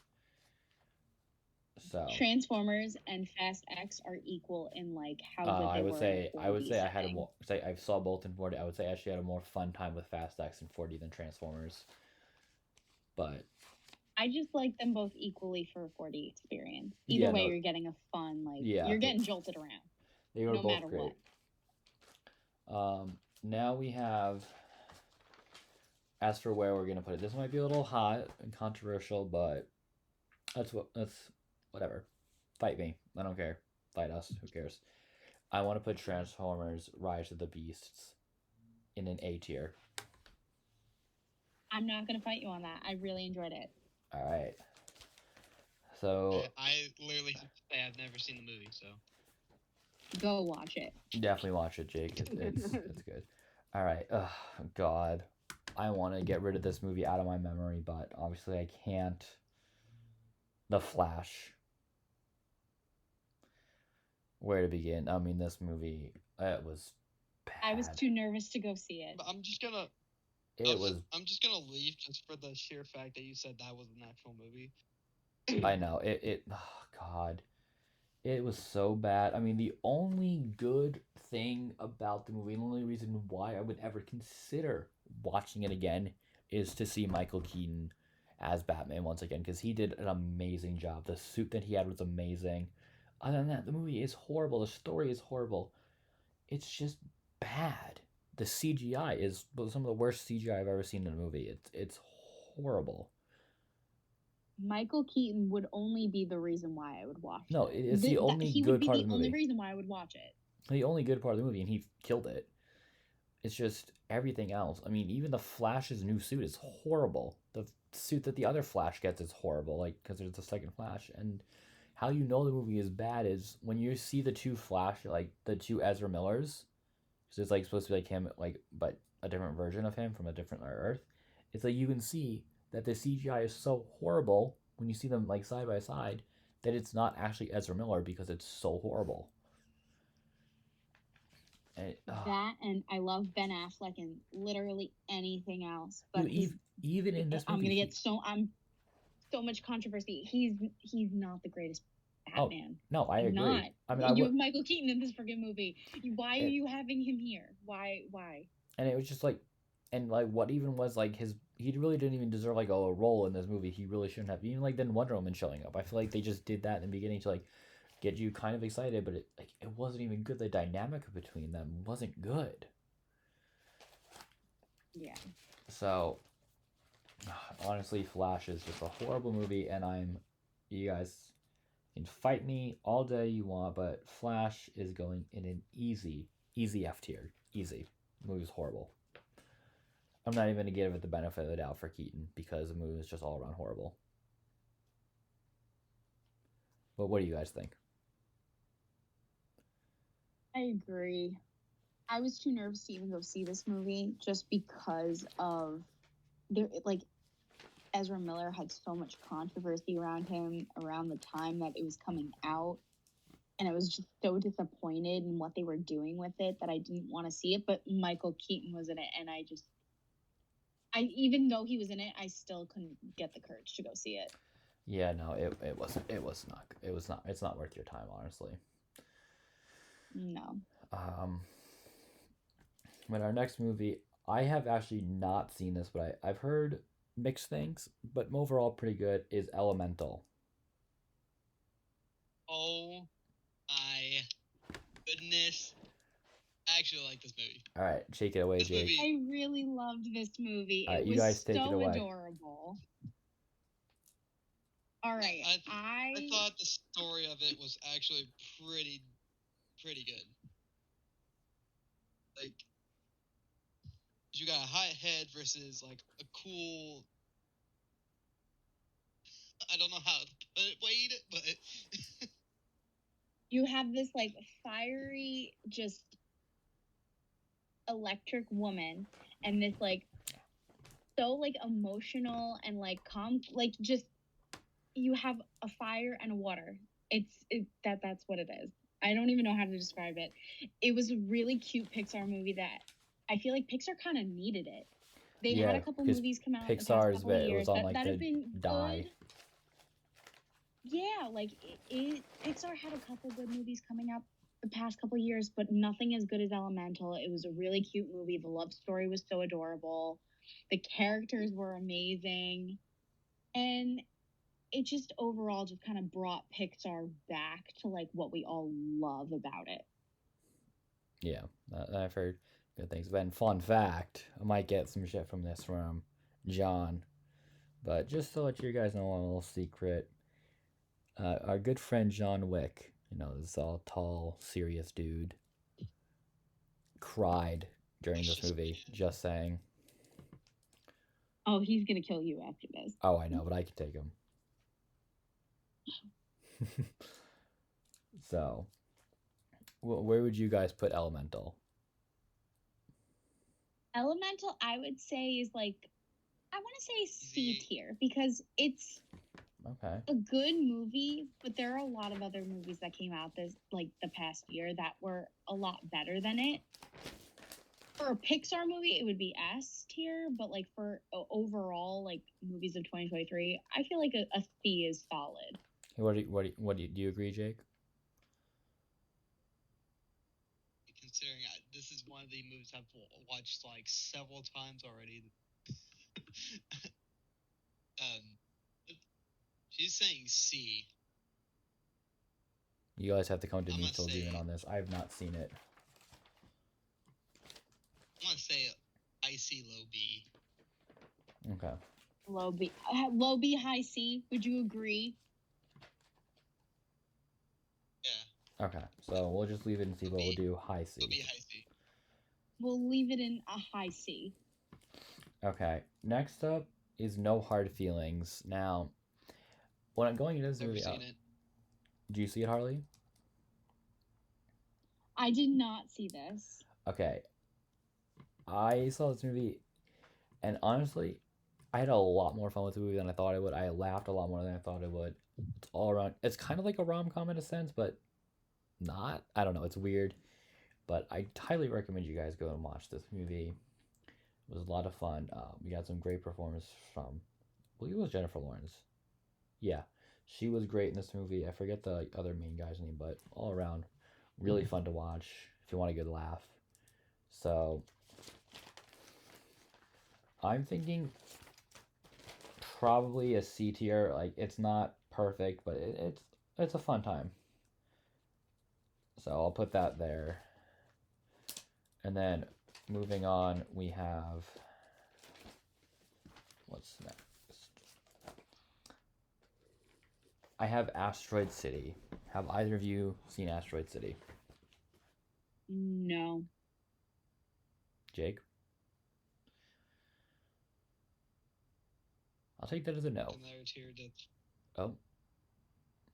So Transformers and Fast X are equal in like how good they were. I would say I had I saw both in 4D. I would say I actually had a more fun time with Fast X in 4D than Transformers. But I just like them both equally for a 4D experience. Either way, you're getting a fun you're getting jolted around. They were both great. What. Now we have. As for where we're gonna put it, this might be a little hot and controversial, but that's whatever. Fight me. I don't care. Fight us. Who cares? I want to put Transformers: Rise of the Beasts in an A tier. I'm not gonna fight you on that. I really enjoyed it. All right. So I literally say I've never seen the movie, so Go watch it. definitely watch it, Jake. It's good. All right. Oh God, I want to get rid of this movie out of my memory, but obviously I can't. The Flash. Where to begin? I mean, this movie, it was bad. I was too nervous to go see it. but I'm just gonna I'm just gonna leave just for the sheer fact that you said that was an actual movie. I know oh God, it was so bad. I mean, the only good thing about the movie, and the only reason why I would ever consider watching it again, is to see Michael Keaton as Batman once again, because he did an amazing job. The suit that he had was amazing. Other than that, the movie is horrible. The story is horrible. It's just bad. The CGI is some of the worst CGI I've ever seen in a movie. It's horrible. Michael Keaton would only be the reason why I would watch No, it. it's the only he good would be part the of the only movie. reason why I would watch it. The only good part of the movie, and he killed it. It's just everything else. I mean, even the Flash's new suit is horrible. The suit that the other Flash gets is horrible, like because there's a second Flash. And how you know the movie is bad is when you see the two Flash, like the two Ezra Millers, because it's like supposed to be like him, like but a different version of him from a different Earth. It's like you can see that the CGI is so horrible when you see them like side by side that it's not actually Ezra Miller because it's so horrible. And, That and I love Ben Affleck in literally anything else. But even in this movie, I'm so much controversy. He's not the greatest Batman. No, I agree. Not. I mean, you have Michael Keaton in this freaking movie. Why are you having him here? Why? And it was just like, and like what even was like he really didn't even deserve like a role in this movie. He really shouldn't have. Even like then Wonder Woman showing up. I feel like they just did that in the beginning to like get you kind of excited, but it wasn't even good. The dynamic between them wasn't good. Yeah. So honestly, Flash is just a horrible movie, and you guys can fight me all day you want, but Flash is going in an easy F tier. Easy. The movie's horrible. I'm not even going to give it the benefit of the doubt for Keaton because the movie is just all around horrible. But what do you guys think? I agree. I was too nervous to even go see this movie just because of Ezra Miller had so much controversy around him around the time that it was coming out. And I was just so disappointed in what they were doing with it that I didn't want to see it. But Michael Keaton was in it, and even though he was in it, I still couldn't get the courage to go see it. Yeah, no, it's not worth your time, honestly. No. But our next movie, I have actually not seen this, but I've heard mixed things, but overall pretty good, is Elemental. Oh my goodness. I actually like this movie. All right, take it away, Jake. I really loved this movie. All right, it you was guys take it so away. Adorable. All right. I thought the story of it was actually pretty good. Like, you got a hot head versus like a cool. I don't know how to put it, but you have this like fiery, just electric woman, and this like so like emotional and like calm, like just you have a fire and a water. That's what it is. I don't even know how to describe it. It was a really cute Pixar movie that I feel like Pixar kind of needed it. They had a couple movies come out Pixar's in the past couple of years was on like that have been die. good. Yeah, like Pixar had a couple good movies coming out the past couple of years, but nothing as good as Elemental. It was a really cute movie. The love story was so adorable. The characters were amazing. And it just overall just kind of brought Pixar back to like what we all love about it. Yeah, I've heard good things. Then, fun fact, I might get some shit from this from John, but just to let you guys know a little secret, our good friend John Wick, this all tall, serious dude, cried during this Precious movie. man. Just saying. Oh, he's gonna kill you after this. Oh, I know, but I can take him. So, where would you guys put Elemental? Elemental, I would say, is like, I want to say C The- tier because it's Okay. a good movie, but there are a lot of other movies that came out this like the past year that were a lot better than it. For a Pixar movie, it would be S tier, but like for overall like movies of 2023, I feel like a C is solid. Do you agree, Jake? Considering this is one of the movies I've watched like several times already. She's saying C. You guys have to come to I'm mutual gonna agreement say- on this. I have not seen it. I'm gonna say icy low B. Okay. Low B, high C. Would you agree? Yeah, Okay. So we'll just leave it in C, but we'll do high low C. B, high C. We'll leave it in a high C. Okay. Next up is No Hard Feelings. Now, when I'm going into this Never movie, seen it. do you see it, Harley? I did not see this. Okay. I saw this movie, and honestly, I had a lot more fun with the movie than I thought I would. I laughed a lot more than I thought I would. It's all around. It's kind of like a rom-com in a sense, but not. I don't know. It's weird, but I highly recommend you guys go and watch this movie. It was a lot of fun. We got some great performances from, I believe it was Jennifer Lawrence. Yeah, she was great in this movie. I forget the other main guy's name, but all around, really fun to watch if you want a good laugh. So, I'm thinking probably a C tier. Like, it's not perfect, but it's a fun time. So I'll put that there. And then moving on, we have, what's next? I have Asteroid City. Have either of you seen Asteroid City? No. Jake? I'll take that as a no. Another tier that's. Oh,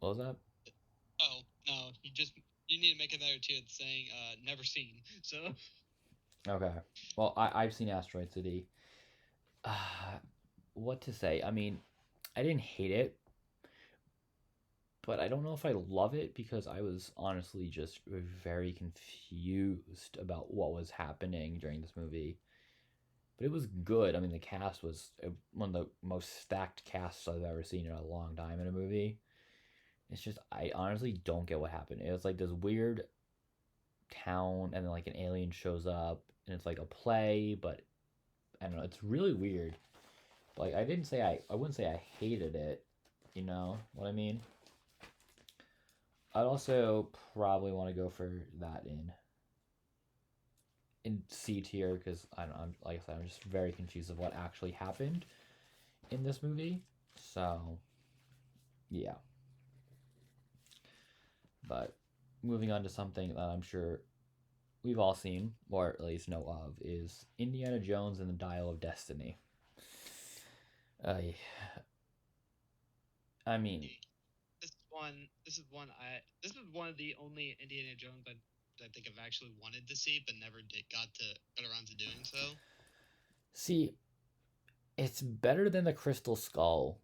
what was that? Oh no, you need to make another tier that's saying never seen. So Okay. Well, I've seen Asteroid City. What to say? I mean, I didn't hate it, but I don't know if I love it because I was honestly just very confused about what was happening during this movie. But it was good. I mean, the cast was one of the most stacked casts I've ever seen in a long time in a movie. It's just, I honestly don't get what happened. It was like this weird town, and then like an alien shows up, and it's like a play, but I don't know. It's really weird. Like, I wouldn't say I hated it. You know what I mean? I'd also probably want to go for that in C tier because I don't. Like I said, I'm just very confused of what actually happened in this movie. So, yeah. But moving on to something that I'm sure we've all seen, or at least know of, is Indiana Jones and the Dial of Destiny. I mean, this is one of the only Indiana Jones I think I've actually wanted to see, but never got around to doing so. see, it's better than the Crystal Skull,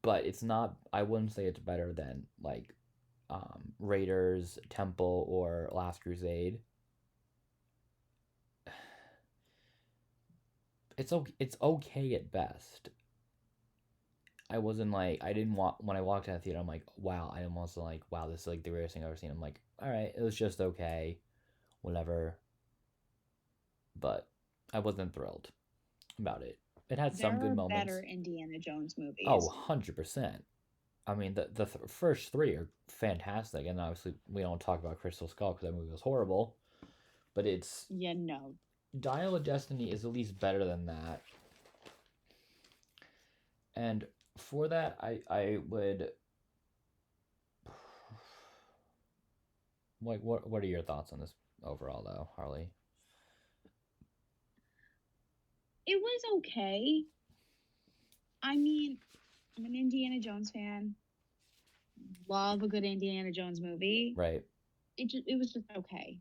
but it's not. I wouldn't say it's better than like Raiders, Temple, or Last Crusade. It's okay at best. I wasn't like I didn't want when I walked out of the theater. I'm like, wow. I almost like, wow. This is like the rarest thing I've ever seen. I'm like, all right, it was just okay, whatever. But I wasn't thrilled about it. It had some There good are moments. better Indiana Jones movies. Oh, 100%. I mean, first three are fantastic, and obviously we don't talk about Crystal Skull because that movie was horrible. But it's Yeah, no. Dial of Destiny is at least better than that, and for that, I would like what are your thoughts on this overall though, Harley? It was okay. I mean, I'm an Indiana Jones fan. Love a good Indiana Jones movie. Right. It was just okay.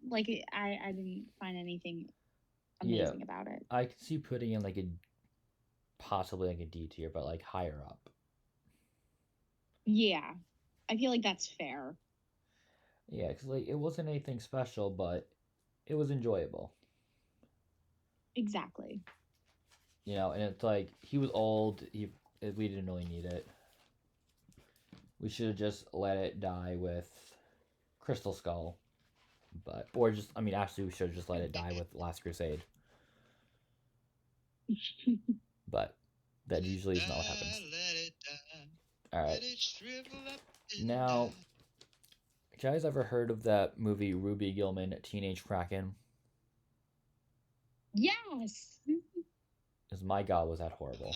Like I didn't find anything Yeah, amazing about it. I could see putting in like a possibly like a D tier, but like higher up. Yeah, I feel like that's fair. Yeah, because like it wasn't anything special, but it was enjoyable. Exactly. You know, and it's like he was old. We didn't really need it. We should have just let it die with Crystal Skull, but or just I mean actually we should have just let it die with Last Crusade. But that usually is not what happens. All right. Now, you guys ever heard of that movie Ruby Gillman, Teenage Kraken? Yes. Because my God, was that horrible.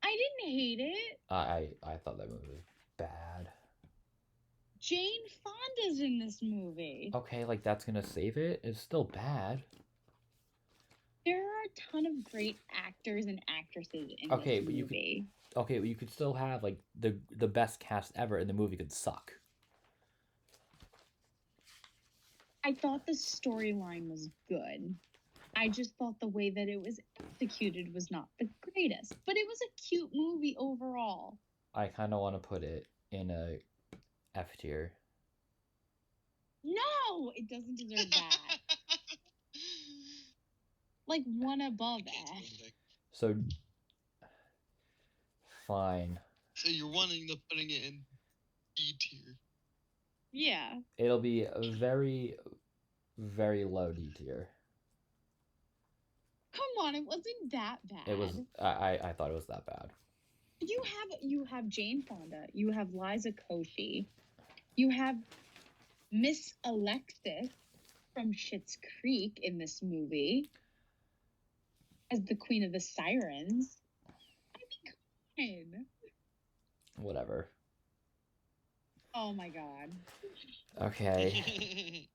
I didn't hate it. I thought that movie was bad. Jane Fonda's in this movie. Okay, like that's gonna save it. It's still bad. There are a ton of great actors and actresses in Okay, this but movie. Okay, but you could still have like the best cast ever, and the movie could suck. I thought the storyline was good. I just thought the way that it was executed was not the greatest, but it was a cute movie overall. I kind of want to put it in a F tier. No, it doesn't deserve that. Like one above F. So fine. So you're wanting to putting it in D tier. Yeah. It'll be a very, very low D tier. Come on, it wasn't that bad. It was. I thought it was that bad. You have Jane Fonda. You have Liza Koshy. You have Miss Alexis from Schitt's Creek in this movie as the Queen of the Sirens. I mean, come on. Whatever. Oh my God. Okay.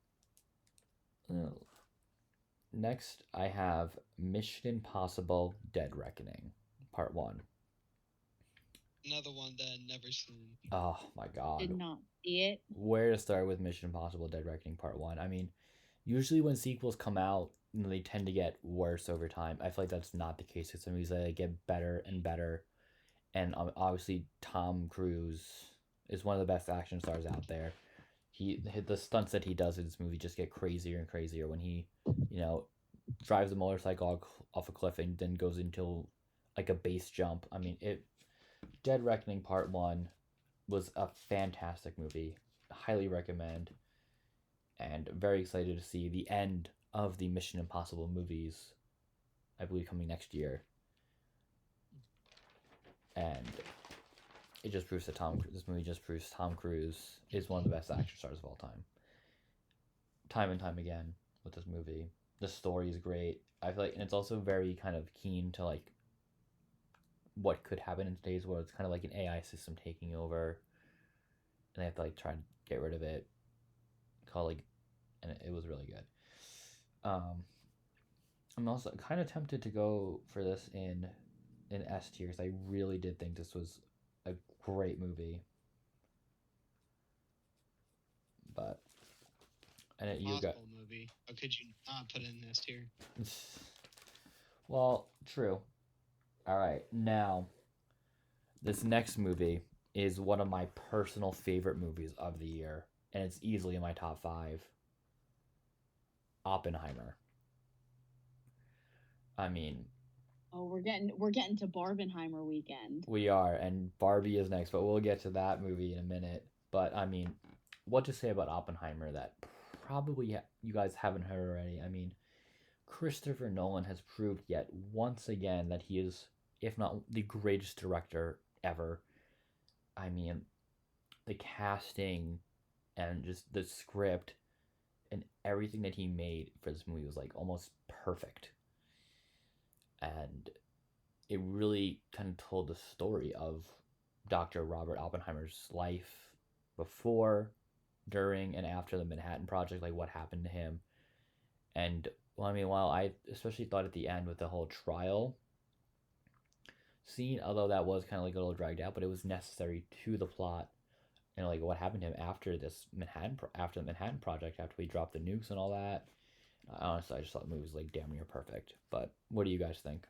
Next, I have Mission Impossible: Dead Reckoning, Part 1. Another one that I've never seen. Oh my God. Did not see it. Where to start with Mission Impossible: Dead Reckoning Part 1? I mean, usually when sequels come out, they tend to get worse over time. I feel like that's not the case with some movies. They get better and better. And obviously, Tom Cruise is one of the best action stars out there. The stunts that he does in this movie just get crazier and crazier when he, drives a motorcycle off a cliff and then goes into like a base jump. I mean, Dead Reckoning Part 1 was a fantastic movie. Highly recommend. And very excited to see the end of the Mission Impossible movies, I believe, coming next year. And it just proves that this movie just proves Tom Cruise is one of the best action stars of all time. Time and time again with this movie. The story is great. I feel like, and it's also very kind of keen to like what could happen in today's world. It's kind of like an AI system taking over, and they have to like try and get rid of it. And it was really good. I'm also kind of tempted to go for this in S tier because I really did think this was a great movie. But you got movie. How could you not put it in S tier? Well, true. All right, now this next movie is one of my personal favorite movies of the year, and it's easily in my top 5. Oppenheimer. I mean, oh, we're getting to Barbenheimer weekend. We are, and Barbie is next, but we'll get to that movie in a minute. But I mean, what to say about Oppenheimer that probably you guys haven't heard already? I mean, Christopher Nolan has proved yet once again that he is if not the greatest director ever. I mean, the casting and just the script and everything that he made for this movie was like almost perfect. And it really kind of told the story of Dr. Robert Oppenheimer's life before, during, and after the Manhattan Project, like what happened to him. And well, I mean, while I especially thought at the end with the whole trial scene, although that was kind of like a little dragged out, but it was necessary to the plot and like what happened to him after this after the Manhattan Project, after we dropped the nukes and all that. Honestly, I just thought the movie was like damn near perfect. But what do you guys think,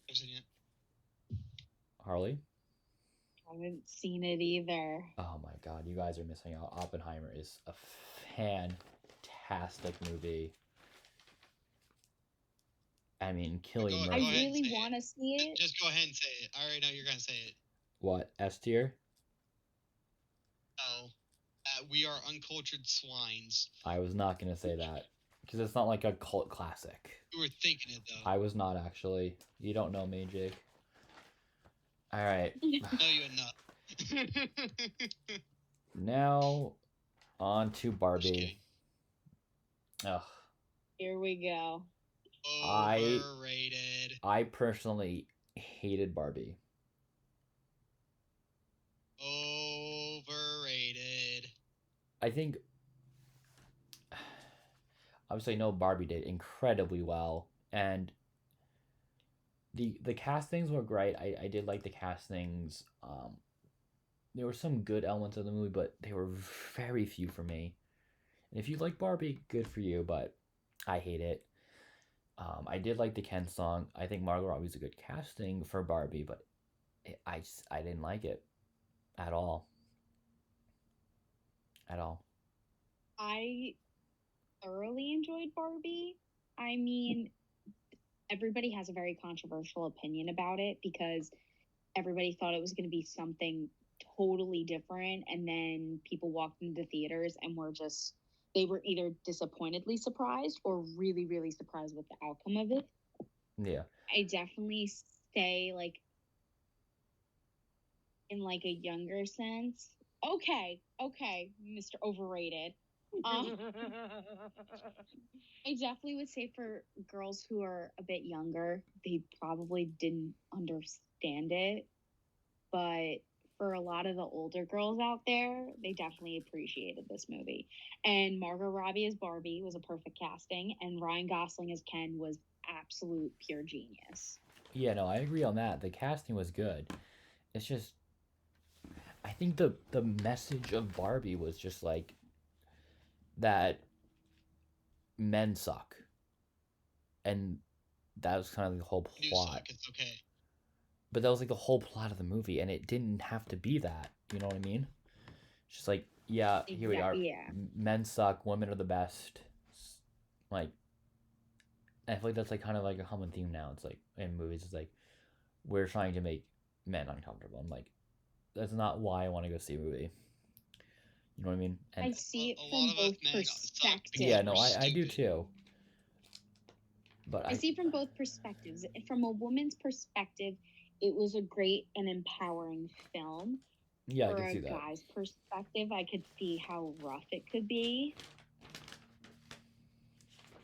I've seen it. Harley? I haven't seen it either. Oh my god, you guys are missing out. Oppenheimer is a fantastic movie. I mean, Cillian Go I Murphy. ahead and really say it. want to see it. Just go ahead and say it. I already know you're gonna say it. What, S tier? Oh, we are uncultured swines. I was not gonna say that because it's not like a cult classic. You were thinking it though. I was not actually. You don't know me, Jake. All right. know you enough. Now, on to Just Barbie. kidding. Ugh. Here we go. Overrated. I personally hated Barbie. Overrated. I think obviously no, Barbie did incredibly well, and the castings were great. I did like the castings. There were some good elements of the movie, but they were very few for me. And if you like Barbie, good for you, but I hate it. I did like the Ken song. I think Margot Robbie's a good casting for Barbie, but I didn't like it at all. At all. I thoroughly enjoyed Barbie. I mean, everybody has a very controversial opinion about it because everybody thought it was going to be something totally different, and then people walked into theaters and they were either disappointedly surprised or really, really surprised with the outcome of it. Yeah. I definitely say, like, in like a younger sense. Okay, Mr. Overrated. I definitely would say for girls who are a bit younger, they probably didn't understand it. But for a lot of the older girls out there, they definitely appreciated this movie. And Margot Robbie as Barbie was a perfect casting, and Ryan Gosling as Ken was absolute pure genius. Yeah, no, I agree on that. The casting was good. It's just I think the message of Barbie was just like that men suck. And that was kind of the whole You plot. suck. It's okay. But that was like the whole plot of the movie, and it didn't have to be that. You know what I mean? It's just like, yeah, here we are. Yeah. Men suck, women are the best. Like, I feel like that's like kind of like a common theme now. It's like in movies, it's like we're trying to make men uncomfortable. I'm like, that's not why I want to go see a movie. You know what I mean? And I see it A from lot of us both men suck perspectives. because yeah, no, we're I do stupid. too. But I see from both perspectives. From a woman's perspective, it was a great and empowering film. yeah, I For can a see that. guy's perspective, I could see how rough it could be.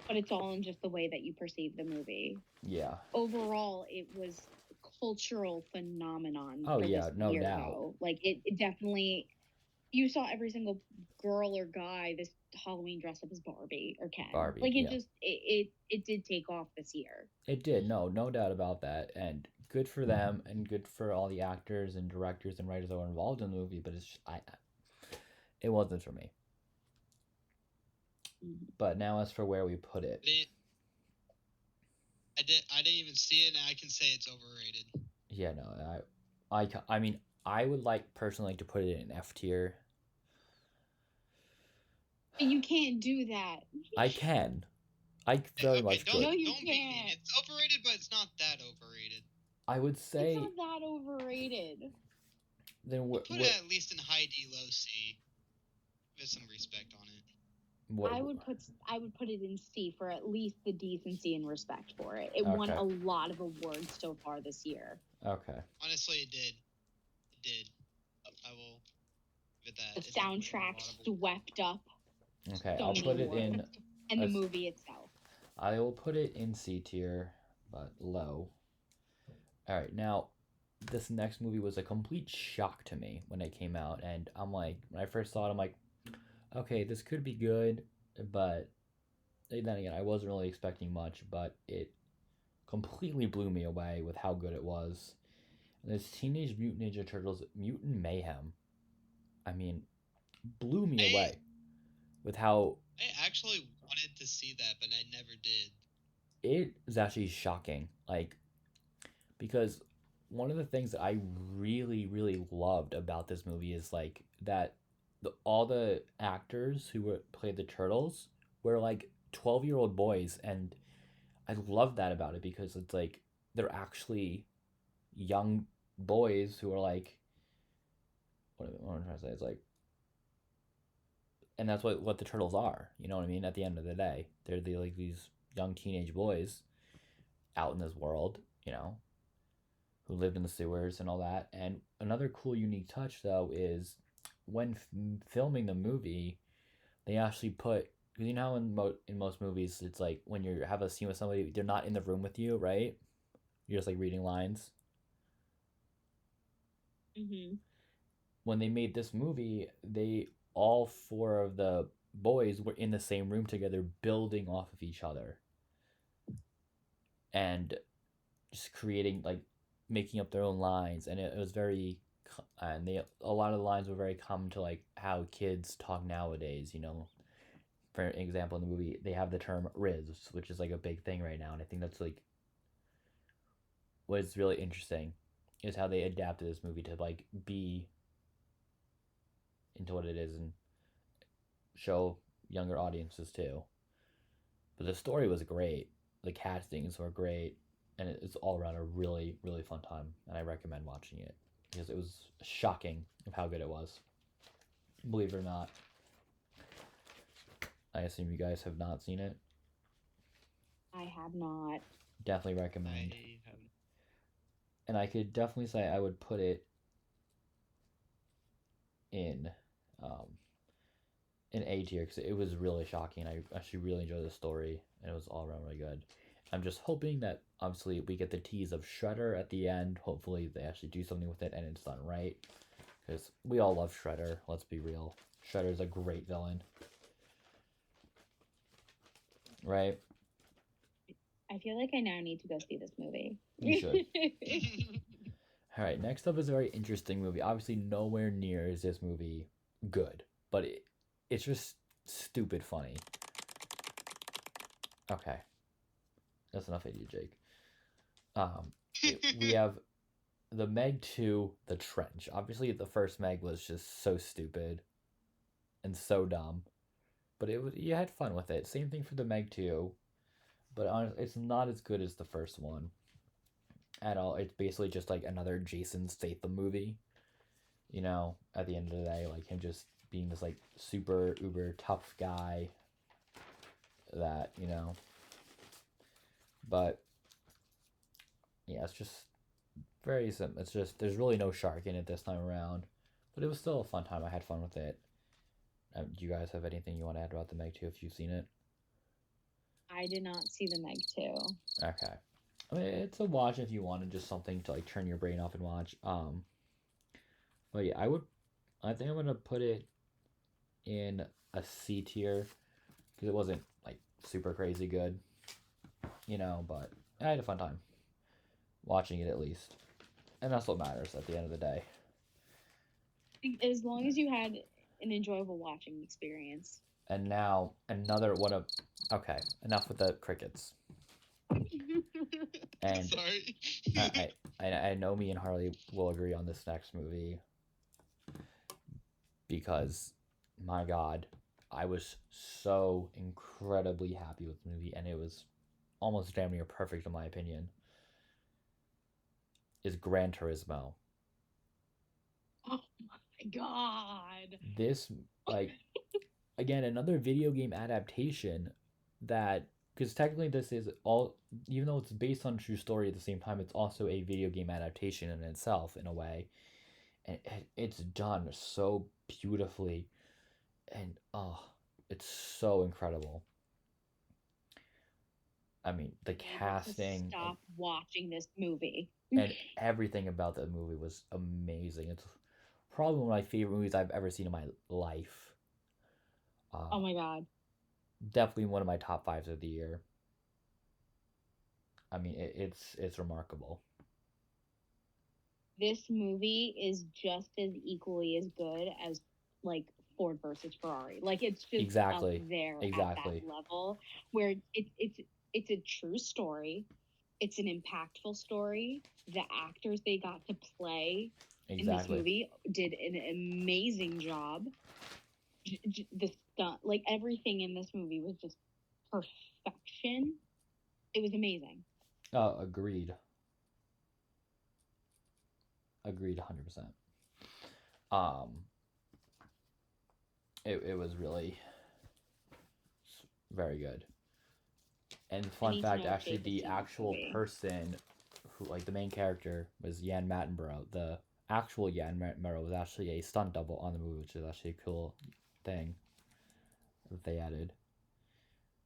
But it's all in just the way that you perceive the movie. Yeah. Overall, it was a cultural phenomenon. Oh, for yeah, this no year, doubt. though. Like, it definitely, you saw every single girl or guy this Halloween dress up as Barbie or Ken. Barbie, Like, yeah. it did take off this year. It did, no doubt about that. And good for them, and good for all the actors and directors and writers that were involved in the movie. But it's just, it wasn't for me. Mhm. But now, as for where we put it, I didn't even see it, and I can say it's overrated. yeah, no, I mean, I would like personally to put it in F tier. You can't do that. I can. I very much don't, could. No, you don't beat me. can't. It's overrated, but it's not that overrated. I would say It's not that overrated. then Put it at least in high D, low C. With some respect on it. What? I would put it in C for at least the decency and respect for it. It won Okay. a lot of awards so far this year. Okay. Honestly, it did. It did. I will give it that. The It definitely won a soundtrack lot of swept up Okay. so I'll many put it in. awards, and the as- movie itself. I will put it in C tier, but low. All right. Now, this next movie was a complete shock to me when it came out, and I'm like, when I first saw it, I'm like, okay, this could be good, but then again, I wasn't really expecting much, but it completely blew me away with how good it was. And this Teenage Mutant Ninja Turtles Mutant Mayhem, I mean, blew me away with how I actually wanted to see that, but I never did. it is actually shocking. Like, because one of the things that I really, really loved about this movie is like that all the actors who played the turtles were like 12-year-old boys, and I love that about it because it's like they're actually young boys who are like what I'm trying to say is like, and that's what the turtles are. You know what I mean? At the end of the day, they're like these young teenage boys out in this world, you know, who lived in the sewers and all that. And another cool, unique touch though is when filming the movie, they actually put, because you know how in most movies it's like when you have a scene with somebody, they're not in the room with you, right? You're just like reading lines. Mm-hmm. When they made this movie, they all four of the boys were in the same room together, building off of each other, and just creating like making up their own lines, and it was very, and they a lot of the lines were very common to like how kids talk nowadays. You know, for example, in the movie, they have the term "riz," which is like a big thing right now, and I think that's like what's really interesting is how they adapted this movie to like be into what it is and show younger audiences too. But the story was great, the castings were great, and it's all around a really, really fun time, and I recommend watching it because it was shocking of how good it was. Believe it or not. I assume you guys have not seen it. I have not. Definitely recommend. I haven't. And I could definitely say I would put it in in A tier because it was really shocking. I actually really enjoyed the story, and it was all around really good. I'm just hoping that obviously we get the tease of Shredder at the end. Hopefully they actually do something with it and it's done right, because we all love Shredder. Let's be real. Shredder's a great villain, right? I feel like I now need to go see this movie. You should. All right, next up is a very interesting movie. Obviously, nowhere near is this movie good, but it's just stupid funny. Okay, that's enough of you, Jake. We have the Meg 2, The Trench. Obviously, the first Meg was just so stupid and so dumb, but you had fun with it. Same thing for the Meg 2, but honestly, it's not as good as the first one at all. It's basically just like another Jason Statham movie. You know, at the end of the day, like him just being this like super uber tough guy that, you know. But yeah, it's just very simple. It's just there's really no shark in it this time around, but it was still a fun time. I had fun with it. Do you guys have anything you want to add about the Meg 2 if you've seen it? I did not see the Meg 2. Okay. I mean, it's a watch if you wanted just something to like turn your brain off and watch. But yeah, I think I'm gonna put it in a C tier because it wasn't like super crazy good, you know. But I had a fun time watching it at least, and that's what matters at the end of the day. As long as you had an enjoyable watching experience. And now another one of okay, enough with the crickets. And Sorry. I know me and Harley will agree on this next movie because, my God, I was so incredibly happy with the movie, and it was almost damn near perfect in my opinion. Is Gran Turismo. Oh my God. This like again, another video game adaptation that, because technically this is all, even though it's based on a true story, at the same time it's also a video game adaptation in itself, in a way, and it's done so beautifully, and oh, it's so incredible. I mean, the casting Stop watching this movie. and everything about that movie was amazing. It's probably one of my favorite movies I've ever seen in my life. Oh my god. Definitely one of my top fives of the year. I mean, it's remarkable. This movie is just as equally as good as like Ford versus Ferrari. Like it's just Exactly. up there Exactly. at that level where it's a true story. It's an impactful story. The actors they got to play in this Exactly. movie did an amazing job. The stunt, like everything in this movie was just perfection. It was amazing. Agreed. Agreed 100%. Um it was really very good. And fun fact, actually, the actual person who, like, the main character was Jan Mattenborough. The actual Jan Mattenborough was actually a stunt double on the movie, which is actually a cool thing that they added.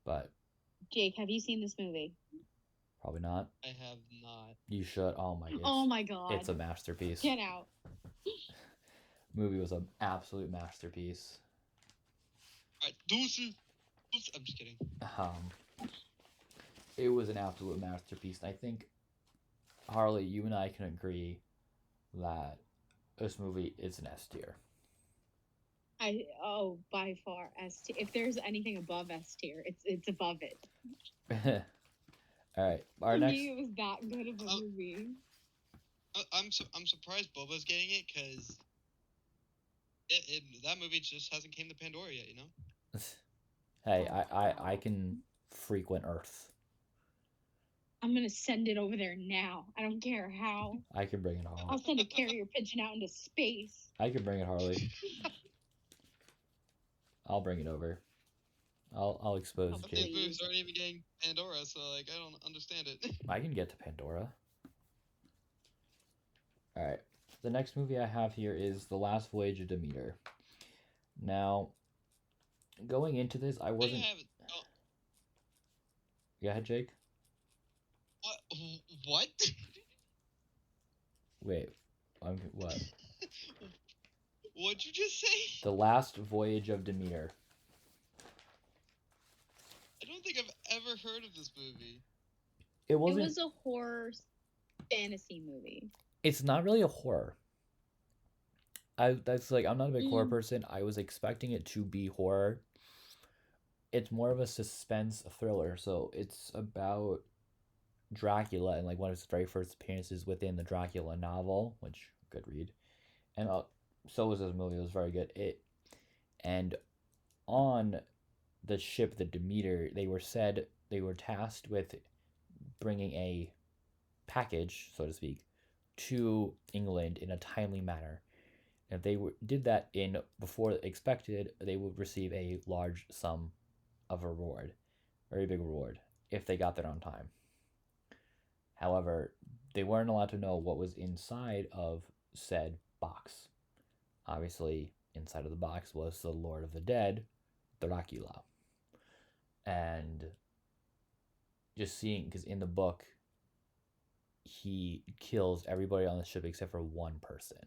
But Jake, have you seen this movie? probably not. I have not. You should. Oh my. Oh my god. It's a masterpiece. Get out. Movie was an absolute masterpiece. Alright, deuces. I'm just kidding. It was an absolute masterpiece. I think, Harley, you and I can agree that this movie is an S tier. By far S tier. If there's anything above S tier, it's above it. All right, For me, it was that good of a movie. I'm surprised Boba's getting it because that movie just hasn't came to Pandora yet, you know. Hey, I can frequent Earth. I'm gonna send it over there now. I don't care how. I can bring it home. I'll send a carrier pigeon out into space. I can bring it, Harley. I'll bring it over. I'll expose Jake. These movies aren't even getting Pandora, so like I don't understand it. I can get to Pandora. All right. The next movie I have here is The Last Voyage of Demeter. Now, going into this, I wasn't. Go ahead, Jake. What? Wait, what? What'd you just say? The Last Voyage of Demeter. I don't think I've ever heard of this movie. It wasn't. It was a horror fantasy movie. It's not really a horror. I'm not a big horror person. I was expecting it to be horror. It's more of a suspense thriller. So it's about Dracula and like one of his very first appearances within the Dracula novel, which good read. And so was this movie. It was very good. And on the ship, the Demeter, they were tasked with bringing a package, so to speak, to England in a timely manner. And if they did that before expected, they would receive a large sum of a reward, very big reward, if they got there on time. However, they weren't allowed to know what was inside of said box. Obviously, inside of the box was the Lord of the Dead, Dracula. And just seeing, because in the book, he kills everybody on the ship except for one person.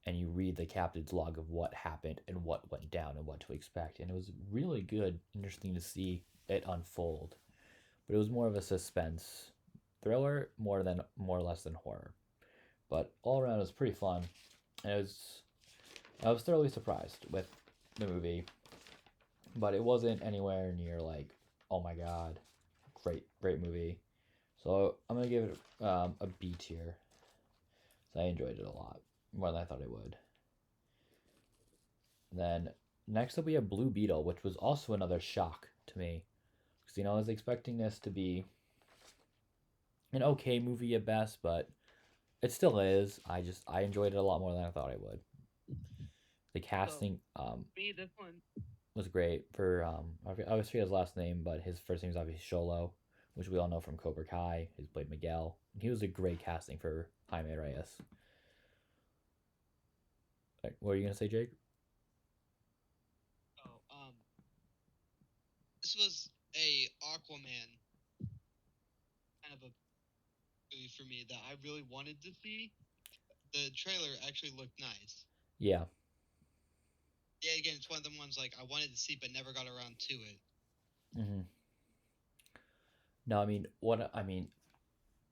And you read the captain's log of what happened and what went down and what to expect. And it was really good, interesting to see it unfold. But it was more of a suspense thriller, more or less than horror. But all around, it was pretty fun. And I was thoroughly surprised with the movie. But it wasn't anywhere near like, oh my god, great movie. So I'm gonna give it a B tier. So I enjoyed it a lot, more than I thought I would. Then next up we have Blue Beetle, which was also another shock to me, because I was expecting this to be an okay movie at best, but it still is. I enjoyed it a lot more than I thought I would. The casting. Me, this one. was great. For I always forget his last name, but his first name is obviously Sholo, which we all know from Cobra Kai. He's played Miguel. He was a great casting for Jaime Reyes. What are you gonna say, Jake? Oh, this was a Aquaman kind of a movie for me that I really wanted to see. The trailer actually looked nice. Yeah. Yeah, again, it's one of them ones like I wanted to see but never got around to it. Mm-hmm. No, I mean,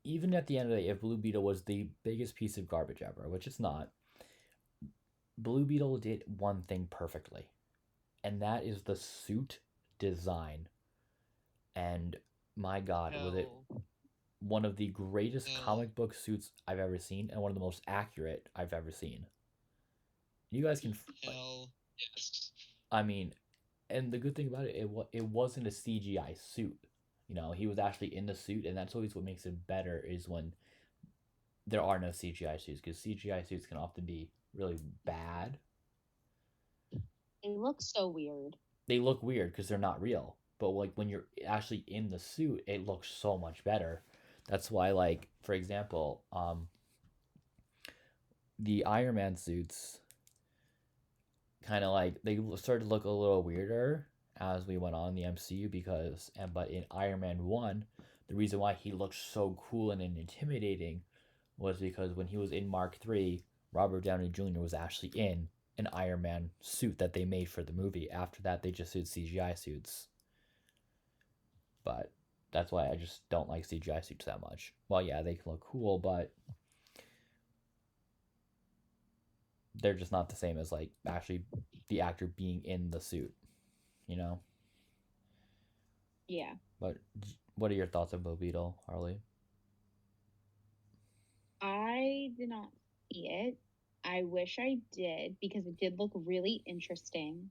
even at the end of the day, if Blue Beetle was the biggest piece of garbage ever, which it's not, Blue Beetle did one thing perfectly, and that is the suit design. And my God, was it one of the greatest comic book suits I've ever seen, and one of the most accurate I've ever seen. You guys can. Yes. I mean, and the good thing about it, it wasn't a CGI suit. You know, he was actually in the suit, and that's always what makes it better is when there are no CGI suits, because CGI suits can often be really bad. They look so weird. They look weird because they're not real, but like when you're actually in the suit, it looks so much better. That's why, like, for example, the Iron Man suits kind of like they started to look a little weirder as we went on in the MCU but in Iron Man 1, the reason why he looked so cool and intimidating was because when he was in Mark 3, Robert Downey Jr. was actually in an Iron Man suit that they made for the movie. After that, they just did CGI suits. But that's why I just don't like CGI suits that much. Well, yeah, they can look cool, but they're just not the same as like actually the actor being in the suit, you know? Yeah. But what are your thoughts on Blue Beetle, Harley? I did not see it. I wish I did because it did look really interesting.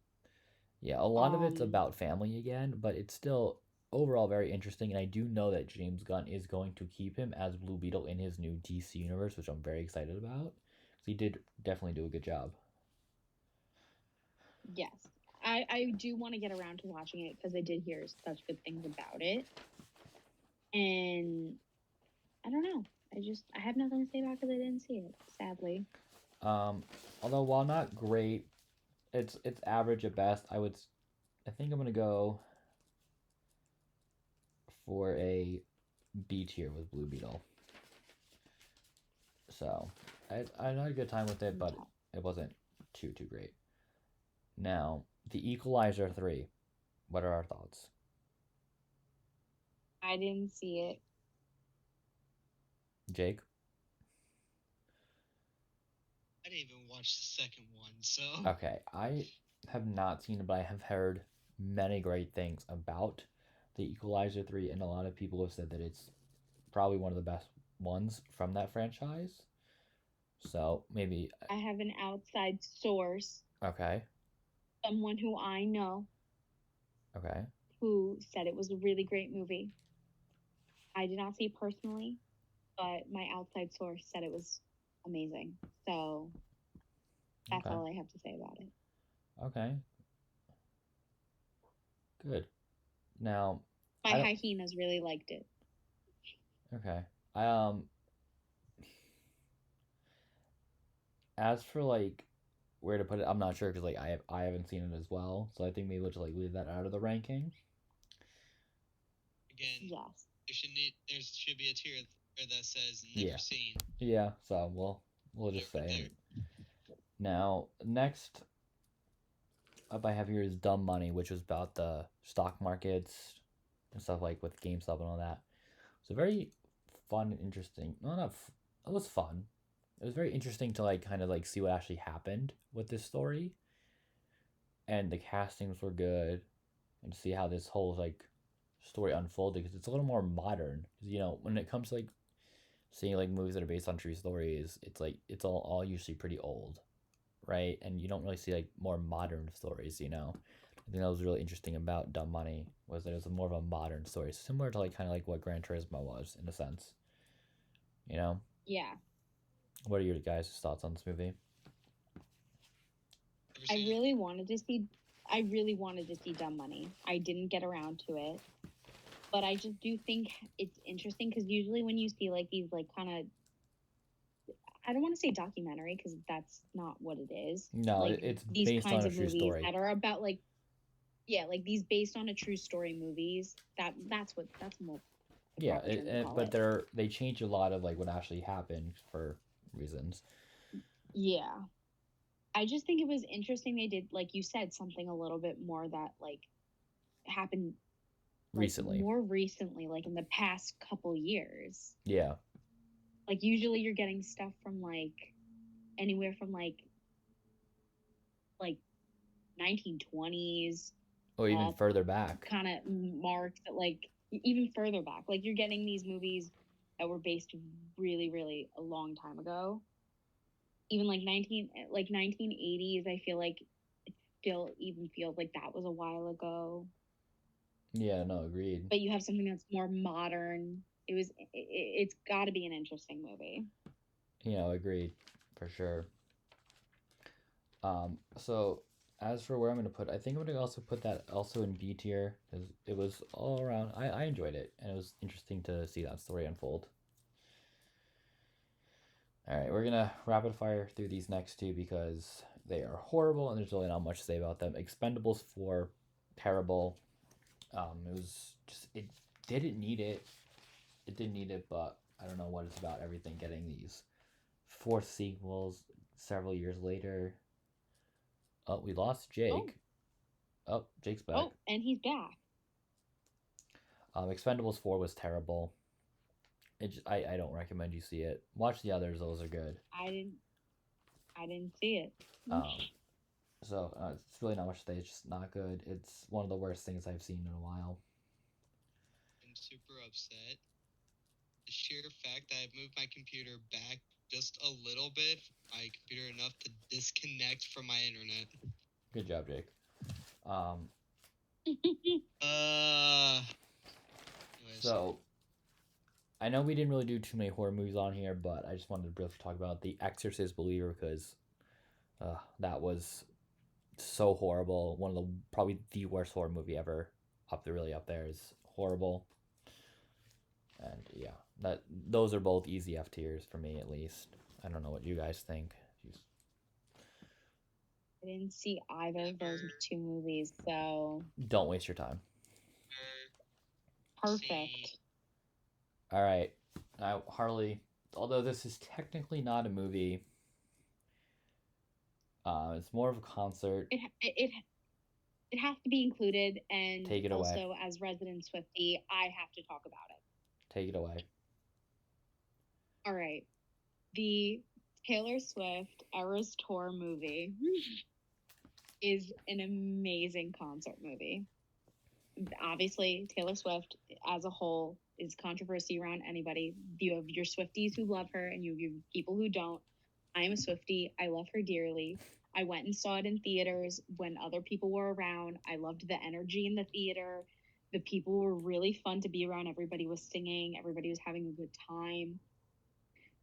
Yeah, a lot of it's about family again, but it's still overall very interesting. And I do know that James Gunn is going to keep him as Blue Beetle in his new DC universe, which I'm very excited about. He did definitely do a good job. Yes. I do want to get around to watching it because I did hear such good things about it. And I don't know. I have nothing to say about it because I didn't see it, sadly. Although while not great, it's average at best. I think I'm gonna go for a B tier with Blue Beetle. So I had a good time with it, but it wasn't too great. Now, The Equalizer 3. What are our thoughts? I didn't see it. Jake? I didn't even watch the second one, so. Okay, I have not seen it, but I have heard many great things about The Equalizer 3, and a lot of people have said that it's probably one of the best ones from that franchise. So maybe. I have an outside source. Okay. Someone who I know. Okay. Who said it was a really great movie. I did not see it personally, but my outside source said it was amazing. So that's all I have to say about it. Okay. Good. Now, my hyenas really liked it. Okay. As for like where to put it, I'm not sure because like I haven't seen it as well, so I think maybe we'll just like leave that out of the ranking. Again, yes. There should be a tier that says never seen. Yeah. So we'll just say it. Now next up I have here is Dumb Money, which was about the stock markets and stuff like with GameStop and all that. So very fun and interesting. No, not it was fun. It was very interesting to like kind of like see what actually happened with this story, and the castings were good, and see how this whole like story unfolded because it's a little more modern. Because you know when it comes to like seeing like movies that are based on true stories, it's like it's all usually pretty old, right? And you don't really see like more modern stories. You know, I think that was really interesting about Dumb Money was that it was more of a modern story, similar to like kind of like what Gran Turismo was in a sense. You know. Yeah. What are your guys' thoughts on this movie? I really wanted to see I really wanted to see Dumb Money. I didn't get around to it, but I just do think it's interesting because usually when you see like these like kind of, I don't want to say documentary because that's not what it is. No, Like it's these based kinds on a of true movies story. that are about like, yeah, like these based on a true story movies. That's more the Yeah, proper term to call but it. they change a lot of like what actually happened for reasons. Yeah. I just think it was interesting they did, like you said, something a little bit more that like happened like Recently. more recently, like in the past couple years. Yeah. Like usually you're getting stuff from like anywhere from like 1920s Or even further back. kind of marks that like even further back. Like you're getting these movies that were based really, really a long time ago. Even like 1980s, I feel like it still even feels like that was a while ago. Yeah, no, agreed. But you have something that's more modern. It's got to be an interesting movie. You know, agreed for sure. So as for where I'm gonna put, I think I'm gonna also put that also in B tier because it was all around. I enjoyed it and it was interesting to see that story unfold. All right, we're gonna rapid fire through these next two because they are horrible and there's really not much to say about them. Expendables 4, terrible. It was just it didn't need it. It didn't need it, but I don't know what it's about everything getting these fourth sequels several years later. Oh, we lost Jake. Oh, Jake's back. Oh, and he's back. Expendables 4 was terrible. I don't recommend you see it. Watch the others; those are good. I didn't see it. So it's really not much to say. It's just not good. It's one of the worst things I've seen in a while. I'm super upset. The sheer fact that I've moved my computer back just a little bit, my computer enough to disconnect from my internet. Good job, Jake. Anyways. So I know we didn't really do too many horror movies on here, but I just wanted to briefly talk about The Exorcist Believer because that was so horrible. One of the probably the worst horror movie ever. Up there is horrible. And yeah, those are both easy F tiers for me at least. I don't know what you guys think. I didn't see either of those two movies, so Don't waste your time. perfect. All right, now Harley. Although this is technically not a movie, it's more of a concert. It has to be included, and Take it away. Also, as resident Swiftie, I have to talk about it. Take it away. All right, the Taylor Swift Eras Tour movie is an amazing concert movie. Obviously, Taylor Swift as a whole is controversy around anybody. You have your Swifties who love her, and you have people who don't. I am a Swiftie. I love her dearly. I went and saw it in theaters when other people were around. I loved the energy in the theater. The people were really fun to be around. Everybody was singing. Everybody was having a good time.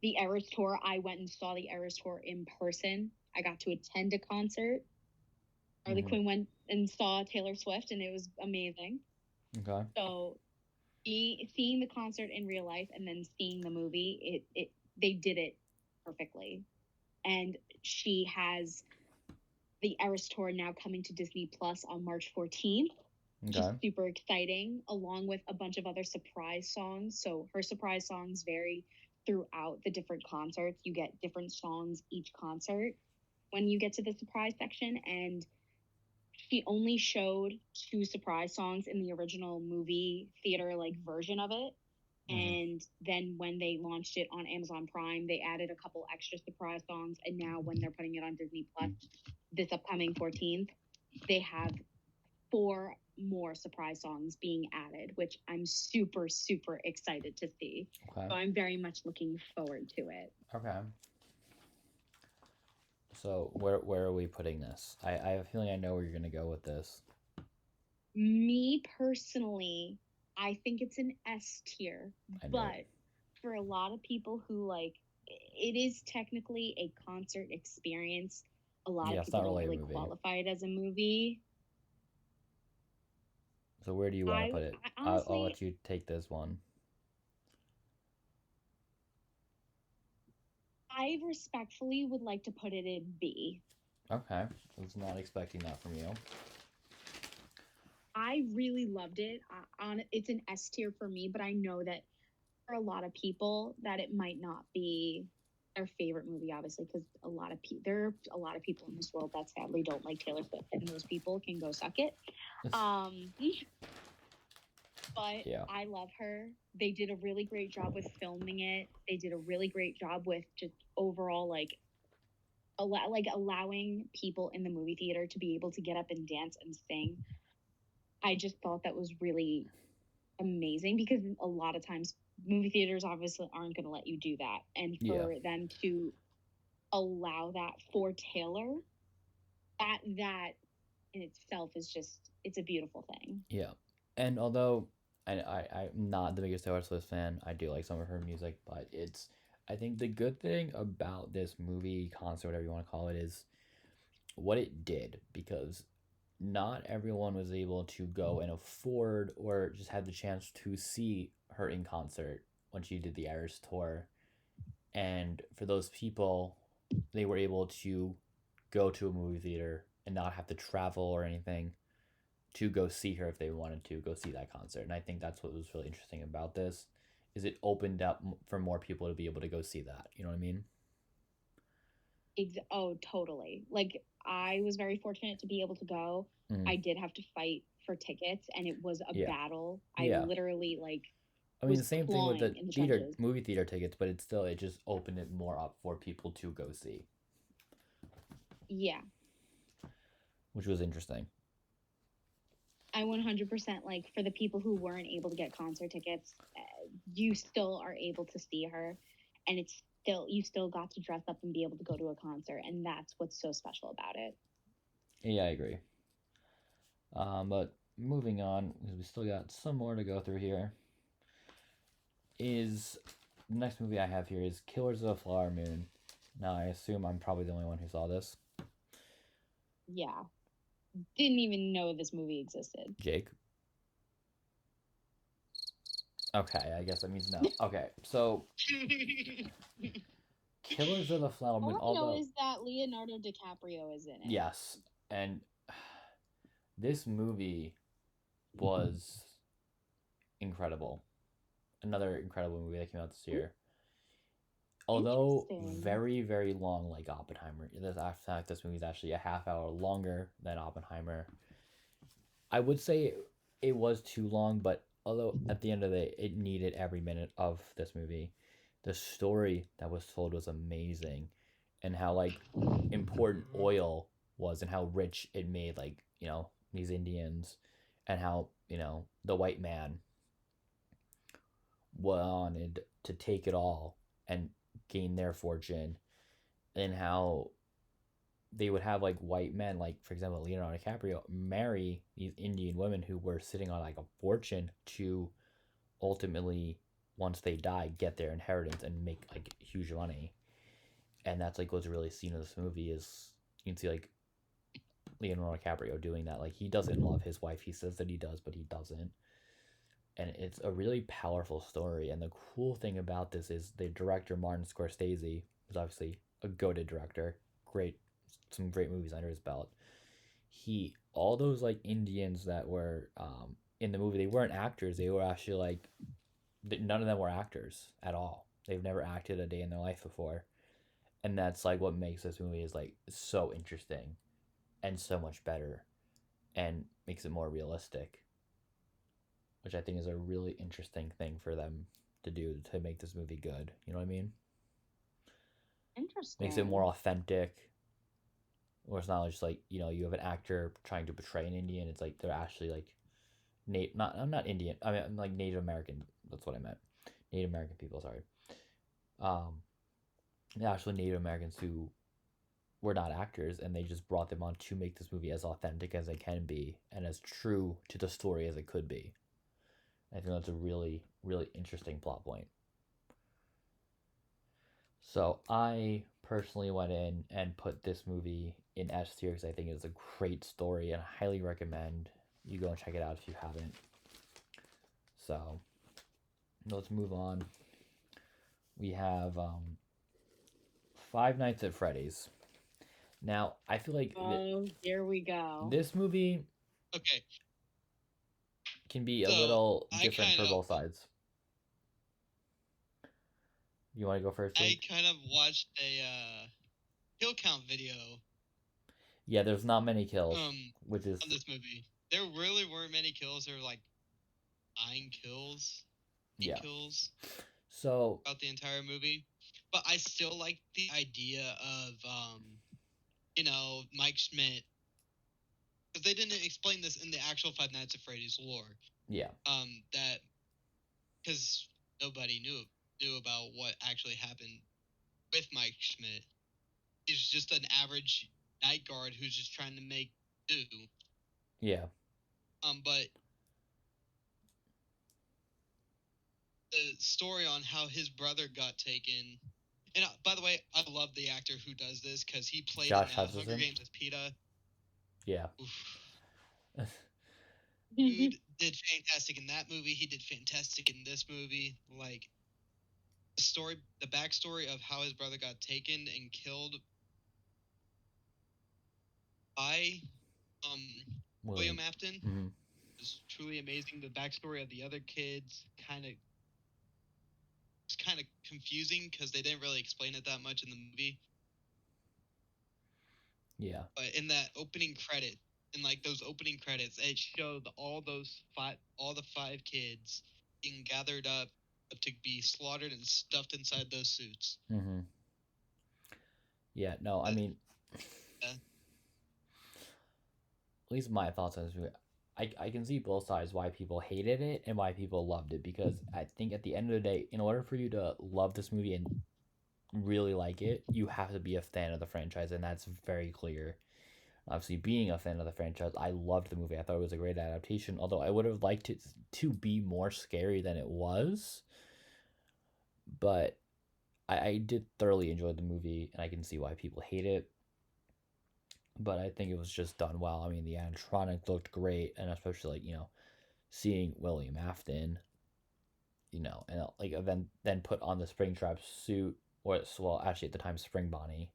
The Eras Tour, I went and saw the Eras Tour in person. I got to attend a concert. Harley Quinn went and saw Taylor Swift, and it was amazing. Okay. So, seeing the concert in real life and then seeing the movie, they did it perfectly. And she has the Eras Tour now coming to Disney Plus on March 14th. Which is super exciting, along with a bunch of other surprise songs. So her surprise songs vary throughout the different concerts. You get different songs each concert when you get to the surprise section, and she only showed 2 surprise songs in the original movie theater version of it. And then when they launched it on Amazon Prime, they added a couple extra surprise songs. And now when they're putting it on Disney Plus this upcoming 14th, they have 4 more surprise songs being added, which I'm super, super excited to see. Okay. So I'm very much looking forward to it. Okay. So where are we putting this? I have a feeling I know where you're going to go with this. Me personally, I think it's an S tier. But for a lot of people who it is technically a concert experience, a lot of people don't really qualify it as a movie. So where do you want to put it? I I'll honestly, let you take this one. I respectfully would like to put it in B. Okay, I was not expecting that from you. I really loved it. It's an S tier for me, but I know that for a lot of people that it might not be their favorite movie, obviously, because there are a lot of people in this world that sadly don't like Taylor Swift, and those people can go suck it. But Yeah. I love her. They did a really great job with filming it. They did a really great job with just overall allowing people in the movie theater to be able to get up and dance and sing. I just thought that was really amazing because a lot of times movie theaters obviously aren't going to let you do that, and for them to allow that for Taylor, that in itself is just, it's a beautiful thing. Yeah, and although I'm not the biggest Taylor Swift fan, I do like some of her music, but I think the good thing about this movie, concert, whatever you want to call it, is what it did, because not everyone was able to go and afford or just had the chance to see her in concert when she did the Irish tour. And for those people, they were able to go to a movie theater and not have to travel or anything to go see her if they wanted to go see that concert. And I think that's what was really interesting about this, is it opened up for more people to be able to go see that. You know what I mean? Oh, totally. Like, I was very fortunate to be able to go. I did have to fight for tickets, and it was a battle. I literally I mean, the same thing with the trenches. movie theater tickets, but it just opened it more up for people to go see. Yeah. Which was interesting. I 100% for the people who weren't able to get concert tickets, you still are able to see her, and you still got to dress up and be able to go to a concert, and that's what's so special about it. Yeah, I agree. But moving on, because we still got some more to go through here, is the next movie I have here is Killers of the Flower Moon. Now, I assume I'm probably the only one who saw this. Yeah. Didn't even know this movie existed. Jake? Okay, I guess that means no. Okay, so Killers of the Flower Moon. All I know is that Leonardo DiCaprio is in it. Yes, and this movie was incredible. Another incredible movie that came out this year. Although very, very long, like Oppenheimer. This movie is actually a half hour longer than Oppenheimer. I would say it was too long, but although at the end of the day, it needed every minute of this movie. The story that was told was amazing, and how important oil was, and how rich it made these Indians, and how the white man wanted to take it all and gain their fortune, and how they would have white men, for example Leonardo DiCaprio, marry these Indian women who were sitting on a fortune to ultimately, once they die, get their inheritance and make huge money. And that's what's really seen in this movie is you can see Leonardo DiCaprio doing that. He doesn't love his wife. He says that he does, but he doesn't. And it's a really powerful story. And the cool thing about this is the director, Martin Scorsese, was obviously a goated director. Some great movies under his belt. All those Indians that were in the movie, they weren't actors. They were actually none of them were actors at all. They've never acted a day in their life before. And that's what makes this movie is so interesting and so much better and makes it more realistic, which I think is a really interesting thing for them to do to make this movie good. You know what I mean? Interesting. Makes it more authentic. Or it's not just you have an actor trying to portray an Indian. It's they're actually I'm not Indian. I mean, I'm Native American. That's what I meant. Native American people. Sorry. Actually Native Americans who were not actors, and they just brought them on to make this movie as authentic as it can be and as true to the story as it could be. I think that's a really, really interesting plot point. So I personally went in and put this movie in S tier because I think it's a great story and I highly recommend you go and check it out if you haven't. So let's move on. We have Five Nights at Freddy's. Now, I feel like here we go. this movie Okay. can be a So, little I different for kind both of- sides. You want to go first, I Jake? kind of watched a kill count video Yeah, there's not many kills, which is on this movie. There really weren't many kills. There were like 9 kills, 8 Yeah. kills so throughout the entire movie. But I still like the idea of, Mike Schmidt. Because they didn't explain this in the actual Five Nights at Freddy's lore. yeah, That because nobody knew about what actually happened with Mike Schmidt. He's just an average night guard who's just trying to make do. yeah, But the story on how his brother got taken. And by the way, I love the actor who does this because he played Josh in Hunger Hutcherson? Games as PETA. yeah. Dude did fantastic in that movie. He did fantastic in this movie. Like the backstory of how his brother got taken and killed by William Afton Mm-hmm. is truly amazing. The backstory of the other kids was kind of confusing because they didn't really explain it that much in the movie. Yeah. But in that opening credit, in like those opening credits, it showed all the 5 kids being gathered up to be slaughtered and stuffed inside those suits. Mm-hmm. Yeah. No, I mean, Yeah. at least my thoughts on this movie. I can see both sides why people hated it and why people loved it, because I think at the end of the day, in order for you to love this movie and really like it, you have to be a fan of the franchise, and that's very clear. Obviously, being a fan of the franchise, I loved the movie. I thought it was a great adaptation, although I would have liked it to be more scary than it was. But I did thoroughly enjoy the movie, and I can see why people hate it. But I think it was just done well. I mean, the animatronic looked great, and especially like seeing William Afton, and like then put on the Springtrap suit, or well, actually at the time Spring Bonnie,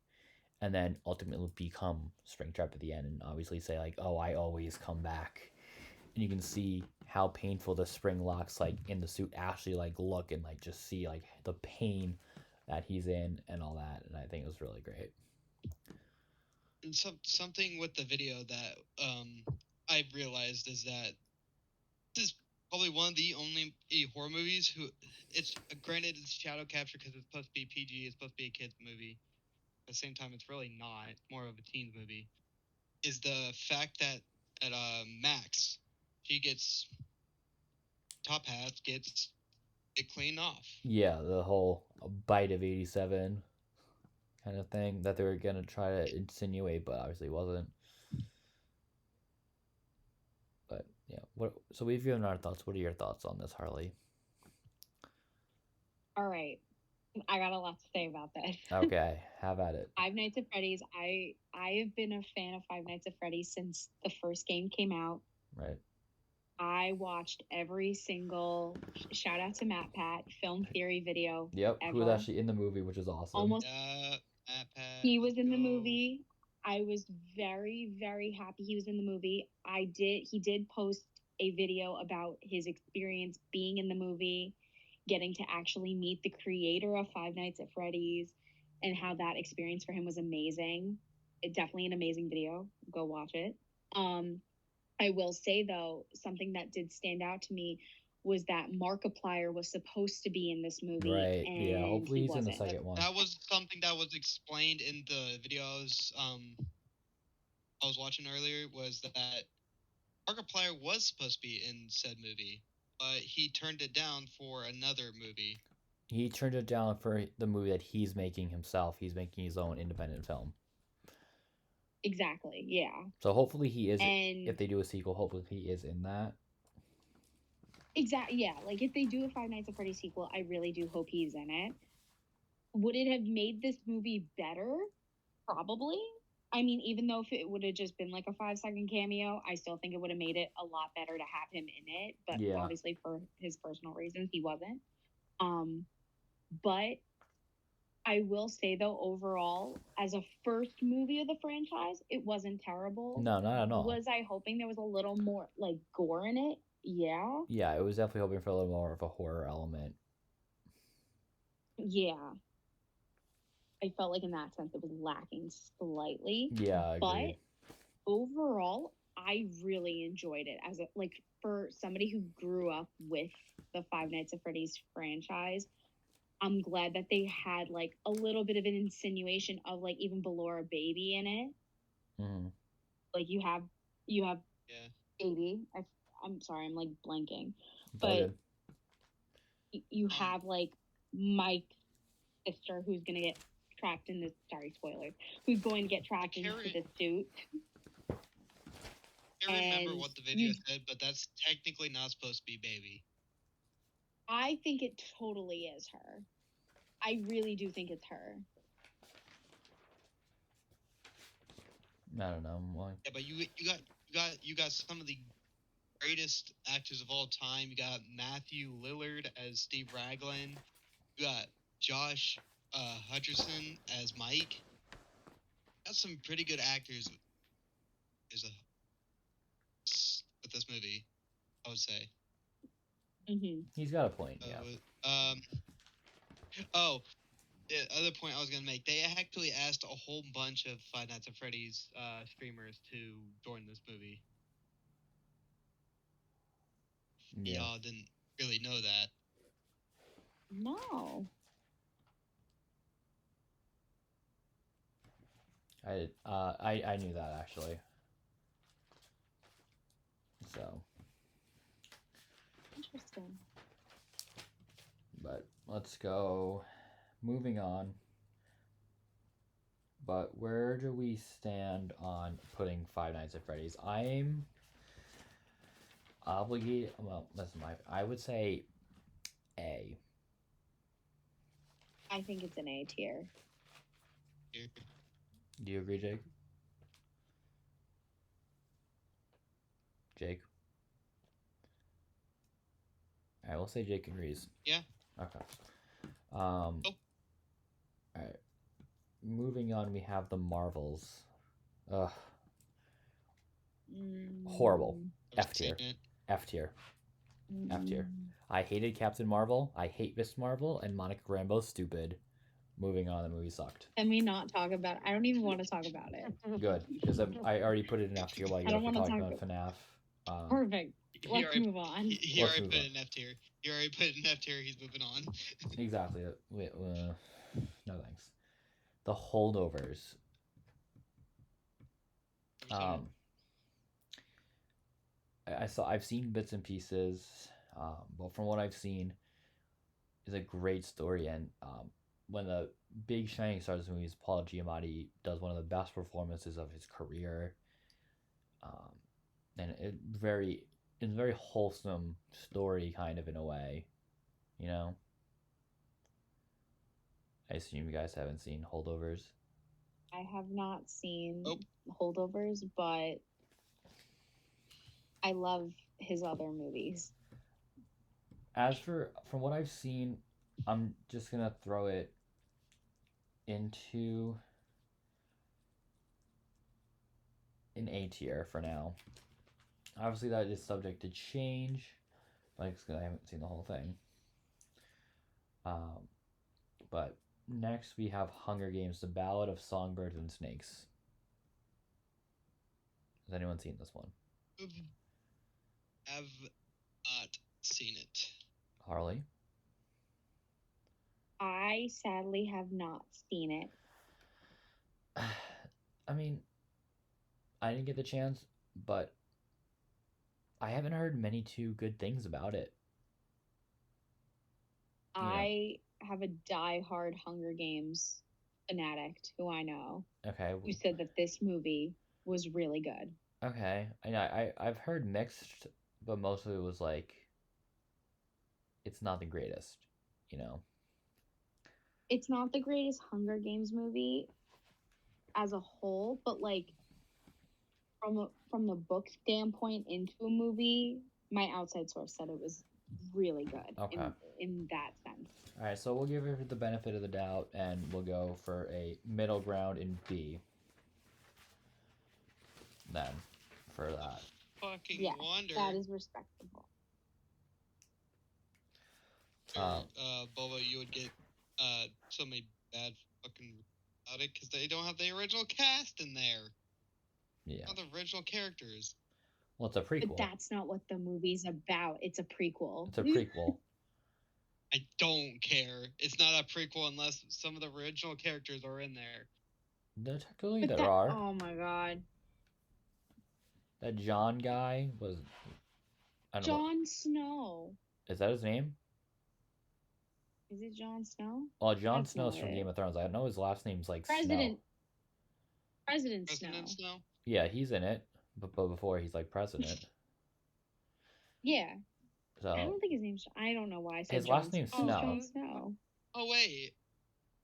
and then ultimately become Springtrap at the end, and obviously say like, "Oh, I always come back," and you can see how painful the spring locks like in the suit actually like look, and like just see like the pain that he's in and all that, and I think it was really great. And something with the video that I realized is that this is probably one of the only horror movies who it's granted it's shadow capture because it's supposed to be PG, it's supposed to be a kids movie. At the same time, it's really not. It's more of a teens movie. Is the fact that Max, she gets top half gets it cleaned off. Yeah, the whole bite of 87 kind of thing that they were gonna try to insinuate, but obviously wasn't. But yeah, so we've given our thoughts. What are your thoughts on this, Harley? All right, I got a lot to say about this. Okay, have at it. Five Nights at Freddy's. I have been a fan of Five Nights at Freddy's since the first game came out. Right. I watched every single shout out to Matt Pat film theory video. Yep, ever. who was actually in the movie, which is awesome. Almost. Matt Pat, he was in the movie. I was very, very happy he was in the movie. He did post a video about his experience being in the movie, getting to actually meet the creator of Five Nights at Freddy's, and how that experience for him was amazing. Definitely an amazing video. Go watch it. I will say though, something that did stand out to me was that Markiplier was supposed to be in this movie. Right. And yeah. Hopefully he's in the wasn't. second one. That was something that was explained in the videos I was watching earlier, was that Markiplier was supposed to be in said movie, but he turned it down for another movie. He turned it down for the movie that he's making himself. He's making his own independent film. Exactly. Yeah. So hopefully he is. And if they do a sequel, hopefully he is in that. exactly. Yeah. Like if they do a Five Nights at Freddy's sequel, I really do hope he's in it. Would it have made this movie better? Probably. I mean, even though if it would have just been like a 5-second cameo, I still think it would have made it a lot better to have him in it. But Yeah. obviously, for his personal reasons, he wasn't. But I will say though, overall, as a first movie of the franchise, it wasn't terrible. No, not at all. Was I hoping there was a little more like gore in it? Yeah. Yeah, it was definitely hoping for a little more of a horror element. Yeah. I felt like in that sense it was lacking slightly. Yeah, I agree. But overall, I really enjoyed it as a like for somebody who grew up with the Five Nights at Freddy's franchise. I'm glad that they had like a little bit of an insinuation of like even Ballora Baby in it. Mm-hmm. Like you have Yeah. Baby. I'm sorry, I'm like blanking, It's all but good. you have like Mike's sister who's gonna get trapped in this. Sorry, spoilers. Who's going to get trapped into this suit? I can't remember And what the video said, but that's technically not supposed to be Baby. I think it totally is her. I really do think it's her. I don't know why. Yeah, but you got some of the greatest actors of all time. You got Matthew Lillard as Steve Raglan. You got Josh Hutcherson as Mike. Got some pretty good actors. With this movie, I would say. Mm-hmm. He's got a point. Yeah. The other point I was gonna make, they actually asked a whole bunch of Five Nights at Freddy's streamers to join this movie. Yeah. Y'all didn't really know that. No. I knew that actually. So. Interesting. But let's go. Moving on. But where do we stand on putting Five Nights at Freddy's? I'm obligated. Well, that's I would say A. I think it's an A tier. Do you agree, Jake? Jake? Alright, we'll say Jake agrees. Yeah. Okay. All right. Moving on, we have the Marvels. Ugh. Horrible. F tier. F tier. F tier. I hated Captain Marvel. I hate Miss Marvel, and Monica Rambeau's stupid. Moving on, the movie sucked. Can we not talk about it? I don't even want to talk about it. Good, because I already put it in F tier while you guys were talking about FNAF. Perfect. Let's move on. He already put it in F tier. He already put it in F tier. He's moving on. Exactly. Wait, no thanks. The Holdovers. I've seen bits and pieces, but from what I've seen, is a great story, and when the big shining star of this movie is Paul Giamatti does one of the best performances of his career, and it's a very wholesome story, kind of, in a way, you know. I assume you guys haven't seen Holdovers. I have not seen Holdovers, but I love his other movies. As for from what I've seen, I'm just gonna throw it into an A tier for now. Obviously, that is subject to change, like I haven't seen the whole thing. But next we have Hunger Games: The Ballad of Songbirds and Snakes. Has anyone seen this one? Have not seen it. Harley? I sadly have not seen it. I mean, I didn't get the chance, but I haven't heard many too good things about it. I have a die-hard Hunger Games fanatic who I know. Okay. Who said that this movie was really good. Okay. I've heard mixed, but most of it was like, it's not the greatest, you know. It's not the greatest Hunger Games movie, as a whole, but like from the book standpoint into a movie, my outside source said it was really good. Okay. In that sense. All right, so we'll give it the benefit of the doubt, and we'll go for a middle ground in B. Then, for that. Fucking Yeah, wonder. that is respectable. Boba, you would get so many bad fucking about it because they don't have the original cast in there. Yeah. Not the original characters. Well, it's a prequel. But that's not what the movie's about. It's a prequel. It's a prequel. I don't care. It's not a prequel unless some of the original characters are in there. Technically, But there are. Oh my god. That John guy was. I don't know. Jon Snow. Is that his name? Is it Jon Snow? Well, Jon That's Snow's not from it. Game of Thrones. I know his last name's like President. Snow. President President Snow. Snow? Yeah, he's in it, but before he's like president. Yeah. So I don't think his name's. I don't know why I said his last name's Oh, Snow. Jon Snow. Oh, wait.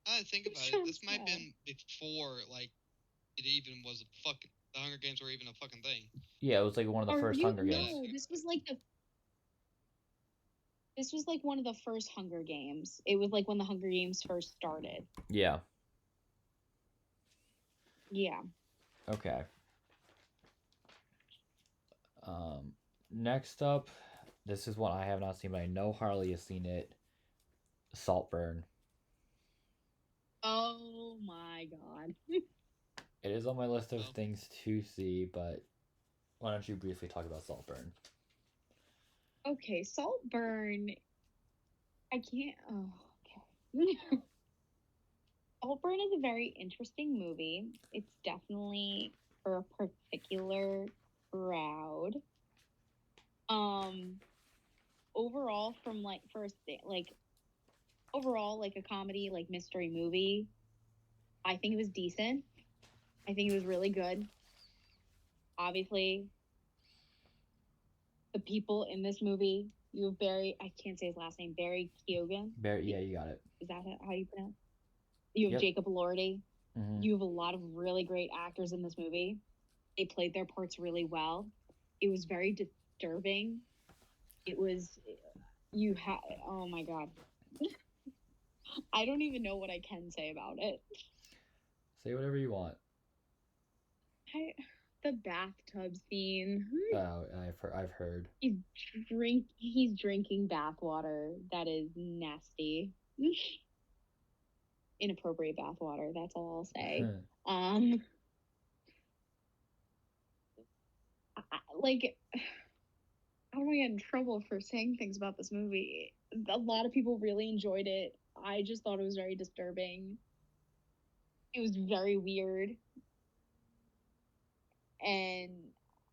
Now that I think about Jon it, this might have Snow. been before, like, it even was a fucking... The Hunger Games were even a fucking thing. Yeah, it was like one of the first Hunger Games. No, this was like the. This was like one of the first Hunger Games. It was like when the Hunger Games first started. Yeah. Yeah. Okay. Next up, this is one I have not seen, but I know Harley has seen it. Saltburn. Oh my god. It is on my list of Oh. things to see, but why don't you briefly talk about Saltburn? Okay, Saltburn. I can't. Oh, okay. Saltburn is a very interesting movie. It's definitely for a particular crowd. Overall, from like first, like overall, like a comedy, like mystery movie, I think it was decent. I think it was really good. Obviously, the people in this movie, you have Barry, I can't say his last name, Barry Keoghan. Yeah, you got it. Is that how you pronounce it? You have Yep. Jacob Elordi. Mm-hmm. You have a lot of really great actors in this movie. They played their parts really well. It was very disturbing. It was, oh my god. I don't even know what I can say about it. Say whatever you want. The bathtub scene. Oh, I've heard. He's drinking bathwater. That is nasty. Inappropriate bathwater. That's all I'll say. Like, how do I get in trouble for saying things about this movie? A lot of people really enjoyed it. I just thought it was very disturbing. It was very weird.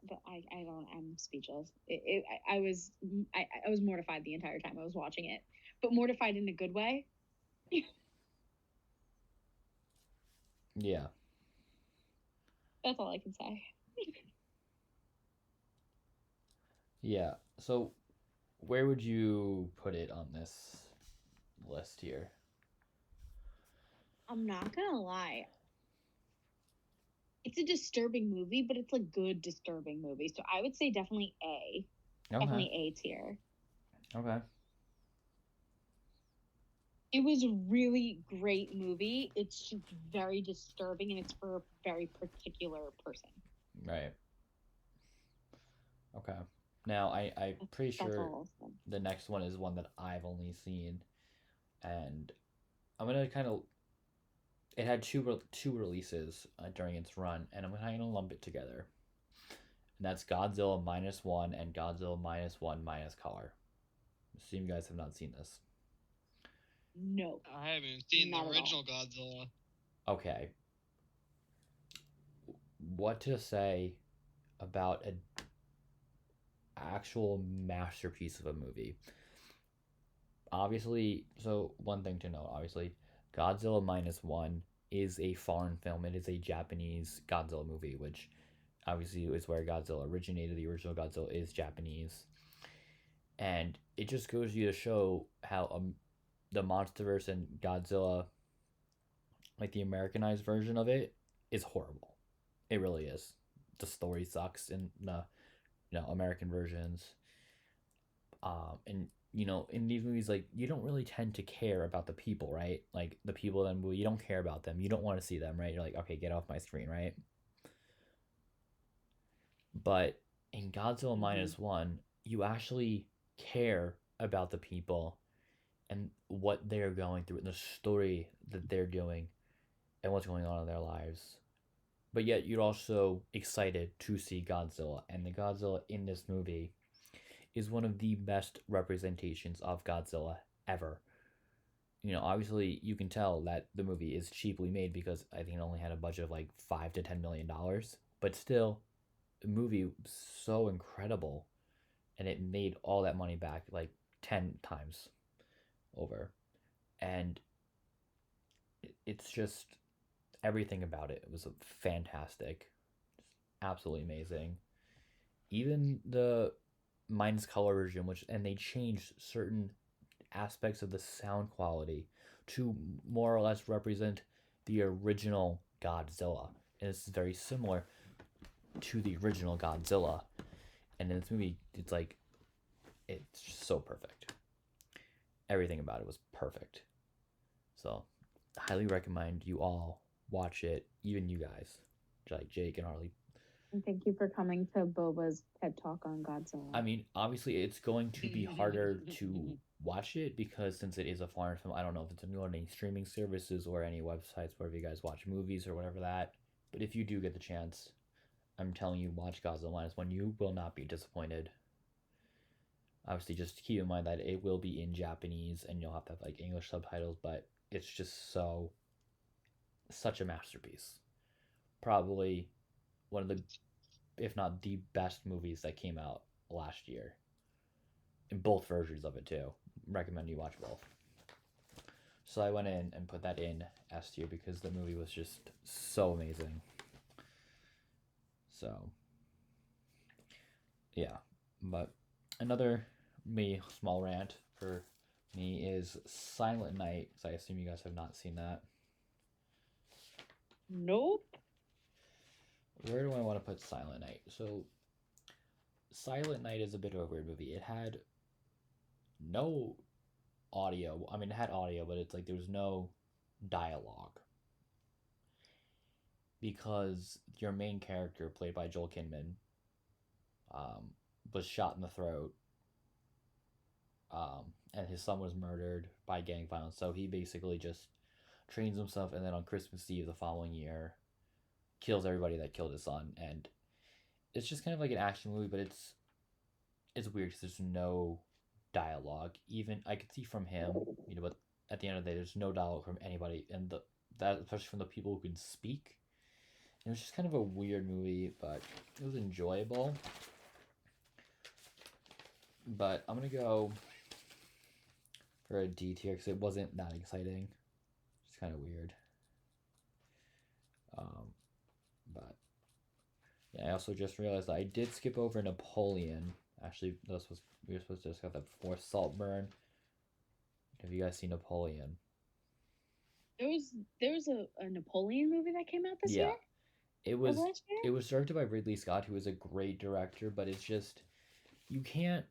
But I'm speechless. I was mortified the entire time I was watching it, but mortified in a good way. Yeah. That's all I can say. Yeah. So, where would you put it on this list here? I'm not gonna lie. It's a disturbing movie, but it's a good disturbing movie. So I would say definitely A. Okay. Definitely A tier. Okay. It was a really great movie. It's just very disturbing, and it's for a very particular person. Right. Okay. Now, I'm pretty sure the next one is one that I've only seen, and I'm gonna kind of. It had two releases during its run, and I'm kind of lump it together. And that's Godzilla -1 and Godzilla -1 minus color. Assume you guys have not seen this. No. I haven't seen the original Godzilla. Okay. What to say about an actual masterpiece of a movie? Obviously, so one thing to note, obviously, Godzilla -1 is a foreign film. It is a Japanese Godzilla movie, which obviously is where Godzilla originated. The original Godzilla is Japanese. And it just goes to you to show how the MonsterVerse and Godzilla, like the Americanized version of it, is horrible. It really is. The story sucks in the American versions. And in these movies, like, you don't really tend to care about the people, right? Like, the people in the movie, you don't care about them. You don't want to see them, right? You're like, okay, get off my screen, right? But in Godzilla Minus One, you actually care about the people and what they're going through and the story that they're doing and what's going on in their lives. But yet you're also excited to see Godzilla. And the Godzilla in this movie is one of the best representations of Godzilla ever. Obviously you can tell that the movie is cheaply made because I think it only had a budget of like $5 to $10 million. But still, the movie was so incredible, and it made all that money back like 10 times over. And it's just everything about it was fantastic, absolutely amazing. Even the minus color version, and they changed certain aspects of the sound quality to more or less represent the original Godzilla, and it's very similar to the original Godzilla. And in this movie, it's just so perfect. Everything about it was perfect. So, highly recommend you all watch it, even you guys, like Jake and Harley. And thank you for coming to Boba's TED Talk on Godzilla. I mean, obviously, it's going to be harder to watch it because since it is a foreign film, I don't know if it's on any streaming services or any websites wherever you guys watch movies or whatever that. But if you do get the chance, I'm telling you, watch Godzilla Minus One. You will not be disappointed. Obviously, just keep in mind that it will be in Japanese and you'll have to have like English subtitles, but it's just such a masterpiece. Probably one of the, if not the best movies that came out last year. In both versions of it too. Recommend you watch both. So I went in and put that in S tier because the movie was just so amazing. So yeah, but another small rant for me is Silent Night, because I assume you guys have not seen that. Nope. Where do I want to put Silent Night? So Silent Night is a bit of a weird movie. It had no audio. I mean, it had audio, but it's like there was no dialogue. Because your main character, played by Joel Kinnaman, was shot in the throat. And his son was murdered by gang violence. So he basically just trains himself, and then on Christmas Eve the following year, kills everybody that killed his son. And it's just kind of like an action movie, but it's weird because there's no dialogue. Even I could see from him, but at the end of the day, there's no dialogue from anybody, and that especially from the people who can speak. It was just kind of a weird movie, but it was enjoyable. But I'm gonna go for a D tier because it wasn't that exciting. It's kind of weird. But yeah, I also just realized that I did skip over Napoleon. Actually, we were supposed to discuss that before. Saltburn. Have you guys seen Napoleon? There was a Napoleon movie that came out this year? It was directed by Ridley Scott, who is a great director, but it's just, you can't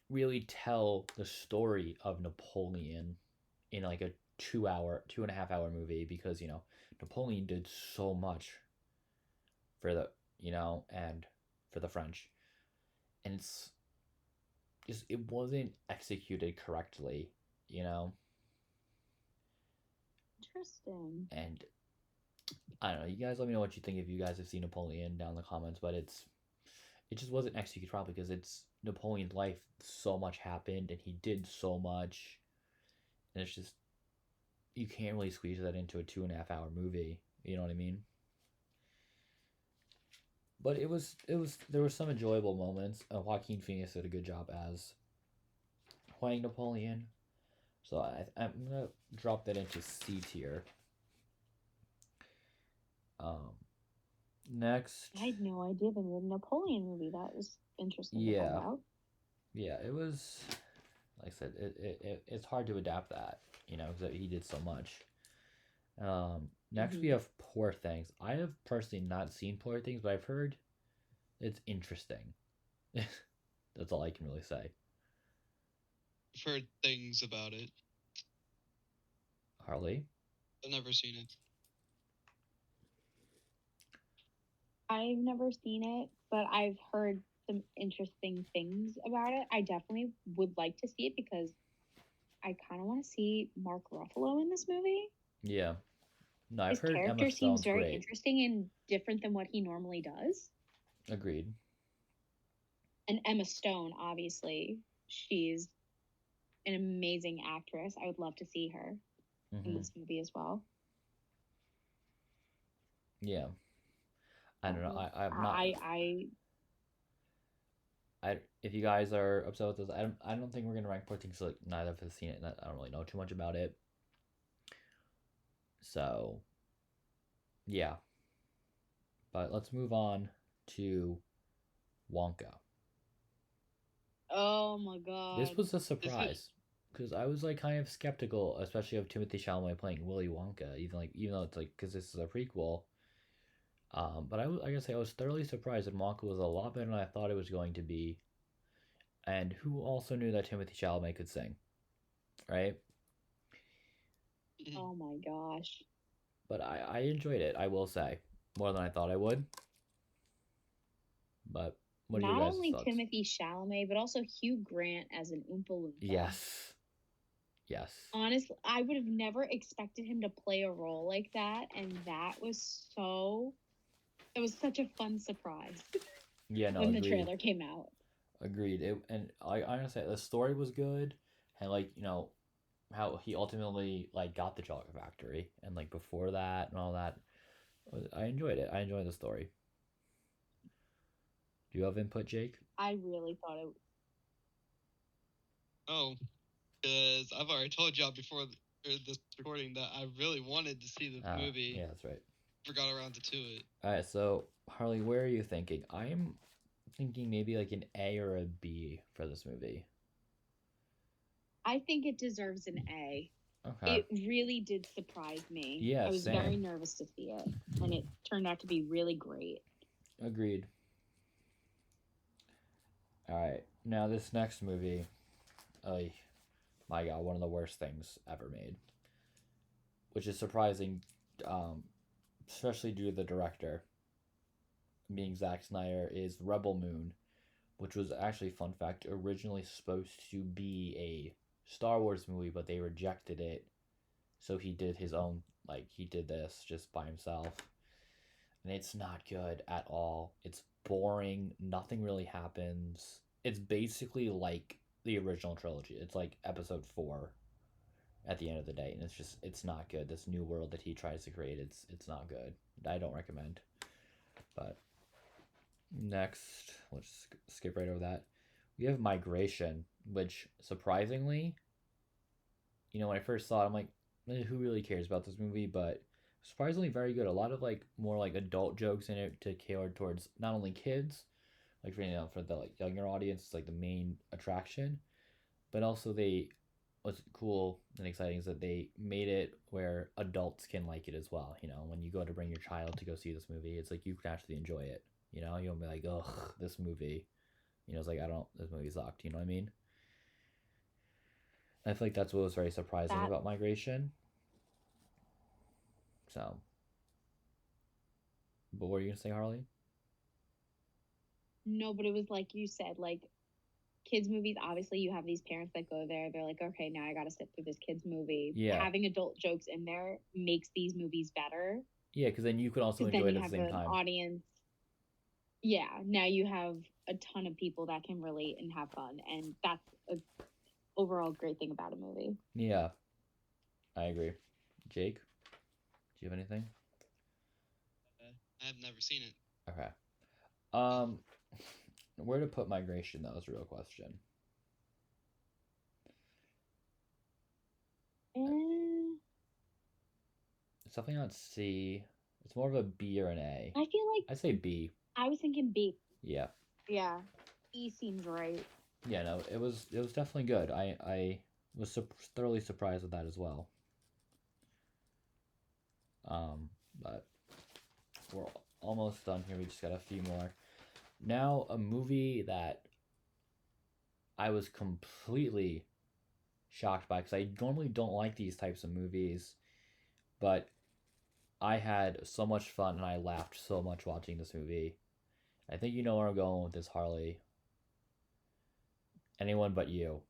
really tell the story of Napoleon in like a 2.5 hour movie because, Napoleon did so much for the, and for the French. And it wasn't executed correctly, Interesting. And I don't know. You guys let me know what you think if you guys have seen Napoleon down in the comments, but it just wasn't executed properly because it's Napoleon's life. So much happened and he did so much, and it's just, you can't really squeeze that into a 2.5 hour movie. You know what I mean? But there were some enjoyable moments. Joaquin Phoenix did a good job as playing Napoleon. So I'm gonna drop that into C tier. Next. I had no idea there was a Napoleon movie. That was interesting to find out. Yeah, it was, like I said, it's hard to adapt that, because he did so much. Next, we have Poor Things. I have personally not seen Poor Things, but I've heard it's interesting. That's all I can really say. I've heard things about it. Harley? I've never seen it. I've never seen it, but I've heard some interesting things about it. I definitely would like to see it because I kind of want to see Mark Ruffalo in this movie. Yeah. No, I've His heard character Emma seems Stone's very great. interesting and different than what he normally does. Agreed. And Emma Stone, obviously, she's an amazing actress. I would love to see her in this movie as well. Yeah. I don't know. I'm not. If you guys are upset with this, I don't think we're gonna rank Poor Things. Like neither of us have seen it, and I don't really know too much about it. So, yeah. But let's move on to Wonka. Oh my god! This was a surprise because I was like kind of skeptical, especially of Timothy Chalamet playing Willy Wonka, even though it's like because this is a prequel. But I gotta say I was thoroughly surprised, and Wonka was a lot better than I thought it was going to be. And who also knew that Timothy Chalamet could sing, right? Oh my gosh! But I enjoyed it. I will say more than I thought I would. But what are your guys' only thoughts? Timothy Chalamet, but also Hugh Grant as an Oompa Loompa. Yes. Yes. Honestly, I would have never expected him to play a role like that, and that was such a fun surprise. Yeah, no, when agreed. the trailer came out. Agreed. And I honestly, the story was good, and like how he ultimately like got the chocolate factory, and like before that and all that, I enjoyed it. I enjoyed the story. Do you have input, Jake? I really thought it. Oh, because I've already told y'all before this recording that I really wanted to see this movie. Yeah, that's right. Forgot around to it. All right, so Harley, where are you thinking? I'm thinking maybe like an A or a B for this movie. I think it deserves an A. Okay. It really did surprise me. Yeah, I was same. very nervous to see it, and it turned out to be really great. Agreed. All right, now this next movie, my God, one of the worst things ever made, which is surprising, especially due to the director being Zack Snyder, is Rebel Moon, which was actually, fun fact, originally supposed to be a Star Wars movie, but they rejected it, so he did his own, like, he did this just by himself, and it's not good at all. It's boring, nothing really happens. It's basically like the original trilogy. It's like episode 4 at the end of the day, and it's not good. This new world that he tries to create, it's not good. I don't recommend. But next, let's skip right over that. We have Migration, which surprisingly, when I first saw it, I'm like, who really cares about this movie? But surprisingly very good. A lot of like more like adult jokes in it to cater towards not only kids, like for the like younger audience, it's like the main attraction, but also what's cool and exciting is that they made it where adults can like it as well. When you go to bring your child to go see this movie, it's like you can actually enjoy it. You won't be like, ugh, this movie. It's like this movie sucked. You know what I mean? I feel like that's what was very surprising about Migration. So, but what were you gonna say, Harley? No, but it was like you said, like kids movies, obviously you have these parents that go there, they're like, okay, now I gotta sit through this kids movie. Yeah. Having adult jokes in there makes these movies better. Yeah, because then you could also enjoy it at the same time. Audience. Yeah, now you have a ton of people that can relate and have fun, and that's a overall great thing about a movie. Yeah, I agree. Jake, do you have anything? I've never seen it. Okay. Where to put Migration? That was a real question. It's definitely not C. It's more of a B or an A. I feel like I'd say B. I was thinking B. Yeah. Yeah. E seems right. Yeah, no, it was definitely good. I was thoroughly surprised with that as well. But we're almost done here. We just got a few more. Now, a movie that I was completely shocked by, because I normally don't like these types of movies, but I had so much fun and I laughed so much watching this movie. I think you know where I'm going with this, Harley. Anyone But You.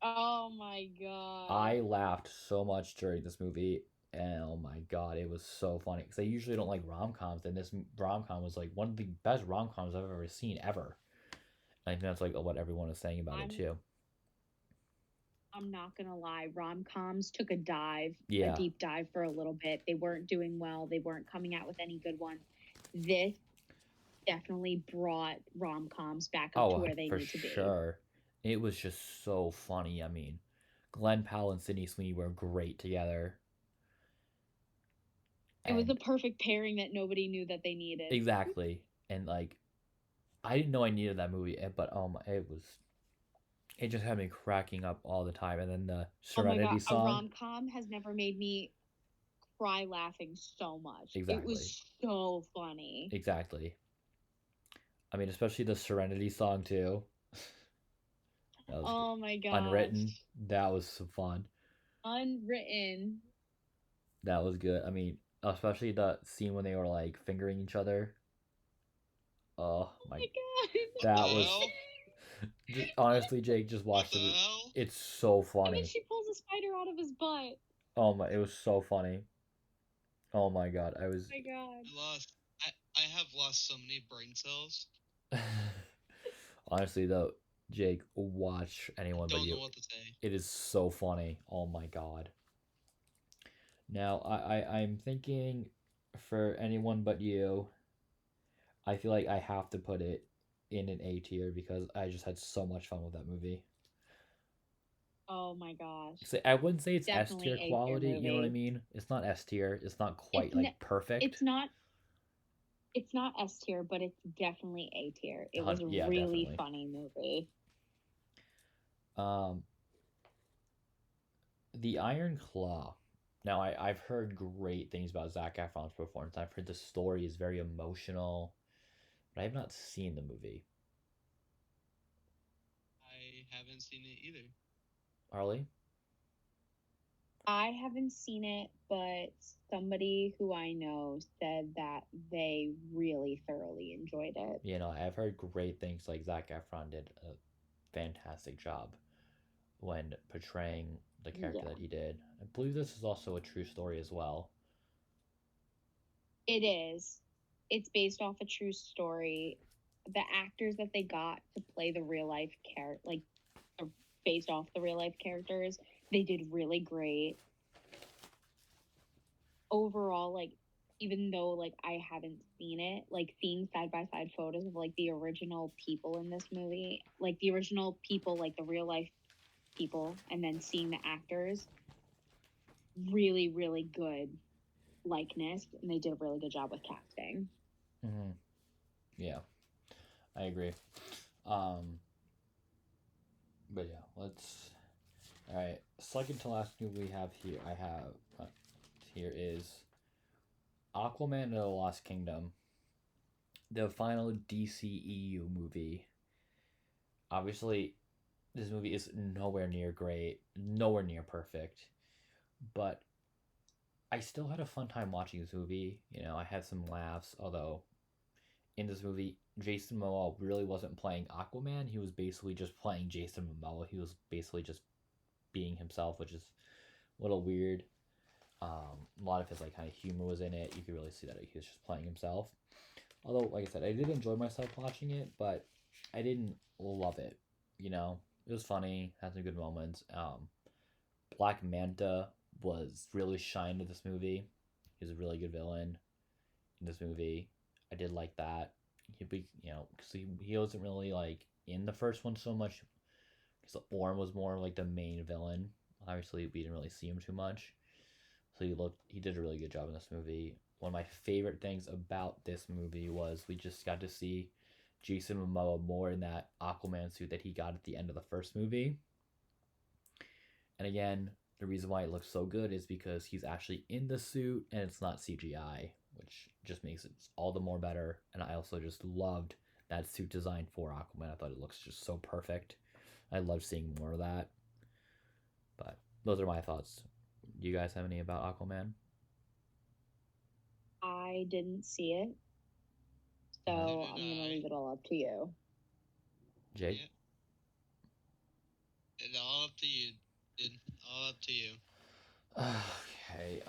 Oh my god. I laughed so much during this movie, and oh my god, it was so funny. Because I usually don't like rom-coms, and this rom-com was like one of the best rom-coms I've ever seen ever. And I think that's like what everyone is saying about it too. I'm not gonna lie, rom-coms took a Yeah. deep dive for a little bit. They weren't doing well. They weren't coming out with any good ones. This definitely brought rom-coms back up to where they for need to be. sure. It was just so funny. I mean, Glenn Powell and Sydney Sweeney were great together. It was the perfect pairing that nobody knew that they needed. Exactly. And like, I didn't know I needed that movie, but it just had me cracking up all the time. And then the Serenity song. A rom-com has never made me cry laughing so much. Exactly. It was so funny. Exactly. I mean, especially the Serenity song too. Oh my god. Unwritten. That was some fun. Unwritten. That was good. I mean, especially the scene when they were like fingering each other. Oh my god. That was honestly, Jake, just watched it. It's so funny. And then she pulls a spider out of his butt. Oh my! It was so funny. Oh my god! Oh my god! I have lost so many brain cells. Honestly, though, Jake, watch Anyone But You. Don't know what to say. It is so funny. Oh my god. Now, I'm thinking for Anyone But You, I feel like I have to put it in an A tier because I just had so much fun with that movie. Oh my gosh. So I wouldn't say it's S tier quality, you know what I mean? It's not S tier. It's not quite perfect. It's not S tier, but it's definitely A tier. It was a really funny movie. The Iron Claw. Now, I've heard great things about Zac Efron's performance. I've heard the story is very emotional, but I have not seen the movie. I haven't seen it either. Harley? I haven't seen it, but somebody who I know said that they really thoroughly enjoyed it. You know, I've heard great things. Like Zac Efron did a fantastic job when portraying the character that he did. I believe this is also a true story as well. It is. It's based off a true story. The actors that they got to play the real life based off the real life characters, they did really great. Overall, even though I haven't seen it, seeing side by side photos of the original people in this movie, the original people, the real life people, and then seeing the actors, really, really good likeness, and they did a really good job with casting. Mm-hmm. Yeah, I agree. But yeah, let's. All right, second to last movie we have here. Here is Aquaman and the Lost Kingdom, the final DCEU movie. Obviously, this movie is nowhere near great, nowhere near perfect, but I still had a fun time watching this movie. You know, I had some laughs, although in this movie, Jason Momoa really wasn't playing Aquaman. He was basically just playing Jason Momoa. He was basically just being himself, which is a little weird. A lot of his kind of humor was in it. You could really see that he was just playing himself. Although, like I said, I did enjoy myself watching it, but I didn't love it. You know, it was funny, had some good moments. Black Manta was really shined in this movie. He was a really good villain in this movie. I did like that. Because he wasn't really in the first one so much. Because Orm was more the main villain. Obviously, we didn't really see him too much. So he did a really good job in this movie. One of my favorite things about this movie was we just got to see Jason Momoa more in that Aquaman suit that he got at the end of the first movie. And again, the reason why it looks so good is because he's actually in the suit and it's not CGI, which just makes it all the more better. And I also just loved that suit design for Aquaman. I thought it looks just so perfect. I love seeing more of that. But those are my thoughts. Do you guys have any about Aquaman? I didn't see it, so No. I'm gonna leave it all up to you. Jake? Yeah. It's all up to you, dude. All up to you. Okay.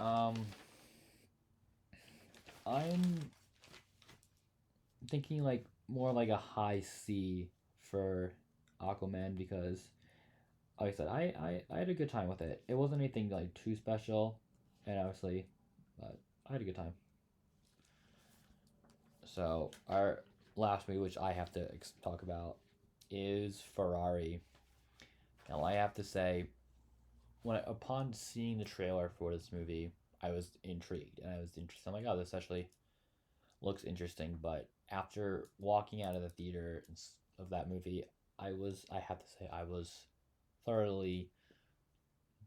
I'm thinking like more like a high C for Aquaman because like I said, I had a good time with it. It wasn't anything like too special, and obviously, but I had a good time. So our last movie, which I have to talk about, is Ferrari. Now I have to say, when upon seeing the trailer for this movie, I was intrigued and I was interested. I'm like, oh, this actually looks interesting. But after walking out of the theater of that movie, I have to say I was thoroughly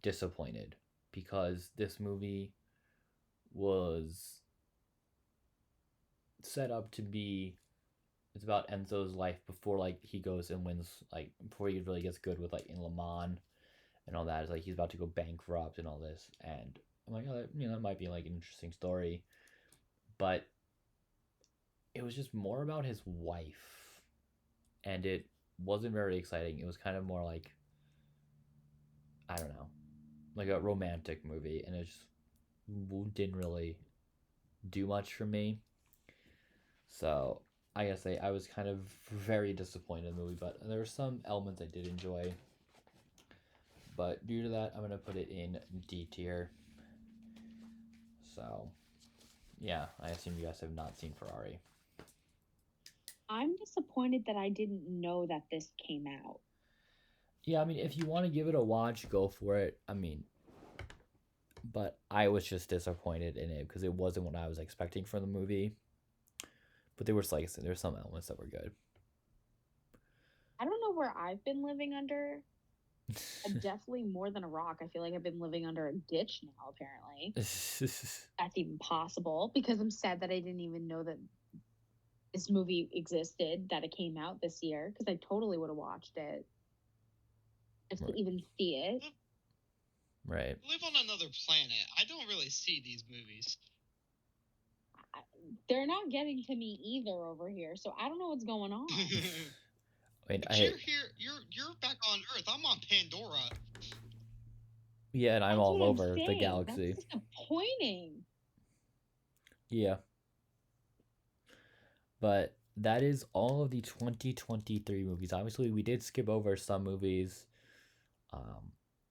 disappointed because this movie was set up to be it's about Enzo's life before like he goes and wins like before he really gets good with like in Le Mans and all that. It's like he's about to go bankrupt and all this, and I'm like, oh, that might be like an interesting story, but it was just more about his wife, and it wasn't very exciting. It was kind of more like I don't know, like a romantic movie, and it just didn't really do much for me. So I gotta say I was kind of very disappointed in the movie, but there were some elements I did enjoy. But due to that, I'm gonna put it in D tier. So yeah, I assume you guys have not seen Ferrari. I'm disappointed that I didn't know that this came out. Yeah, I mean, if you want to give it a watch, go for it. I mean, but I was just disappointed in it because it wasn't what I was expecting from the movie. But there was, like I said, there were some elements that were good. I don't know where I've been living under. Definitely more than a rock. I feel like I've been living under a ditch now, apparently. That's even possible because I'm sad that I didn't even know that this movie existed, that it came out this year, because I totally would have watched it just to even see it. Right. I live on another planet. I don't really see these movies. They're not getting to me either over here, so I don't know what's going on. I mean, You're here. You're back on Earth. I'm on Pandora. Yeah, and I'm That's all what over the saying. galaxy. That's disappointing. Yeah. But that is all of the 2023 movies. Obviously, we did skip over some movies.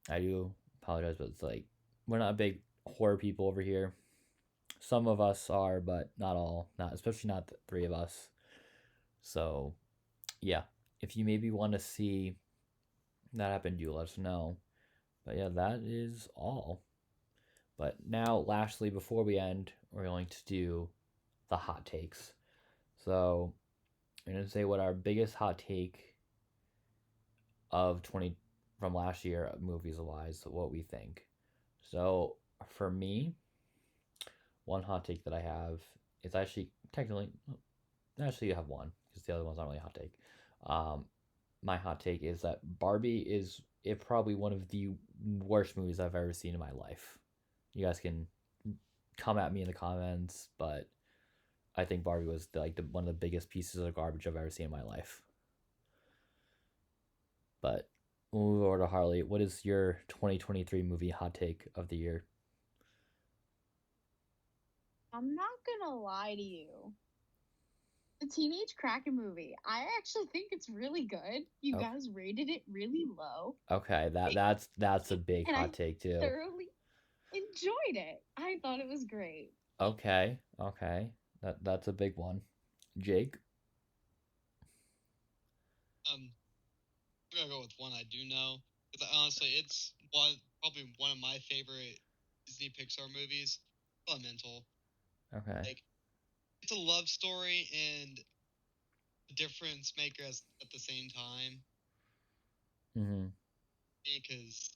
I do apologize, but it's like we're not big horror people over here. Some of us are, but not all. Not especially not the three of us. So, yeah, if you maybe want to see that happen, do let us know. But yeah, that is all. But now, lastly, before we end, we're going to do the hot takes. So, I'm going to say what our biggest hot take of 20 from last year, movies wise, what we think. So, for me, one hot take that I have is actually technically, you have one because the other one's not really a hot take. My hot take is that Barbie is probably one of the worst movies I've ever seen in my life. You guys can come at me in the comments, but I think Barbie was one of the biggest pieces of garbage I've ever seen in my life. But we'll move over to Harley. What is your 2023 movie hot take of the year? I'm not gonna lie to you. The Teenage Kraken movie. I actually think it's really good. You guys rated it really low. Okay, that's a big hot take too. Thoroughly enjoyed it. I thought it was great. Okay. That's a big one. Jake? I'm gonna go with one I do know. Because honestly, it's probably one of my favorite Disney Pixar movies. Elemental. Okay. Like, it's a love story and a difference maker at the same time. Mm-hmm. Because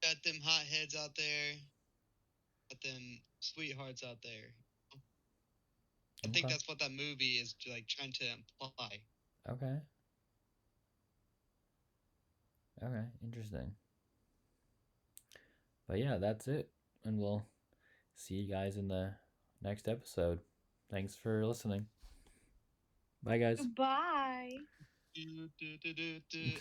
got them hot heads out there, got them sweethearts out there. I think Okay. that's what that movie is like trying to imply. Okay. Okay, interesting. But yeah, that's it. And we'll see you guys in the next episode. Thanks for listening. Bye, guys. Bye. Do, do, do, do, do.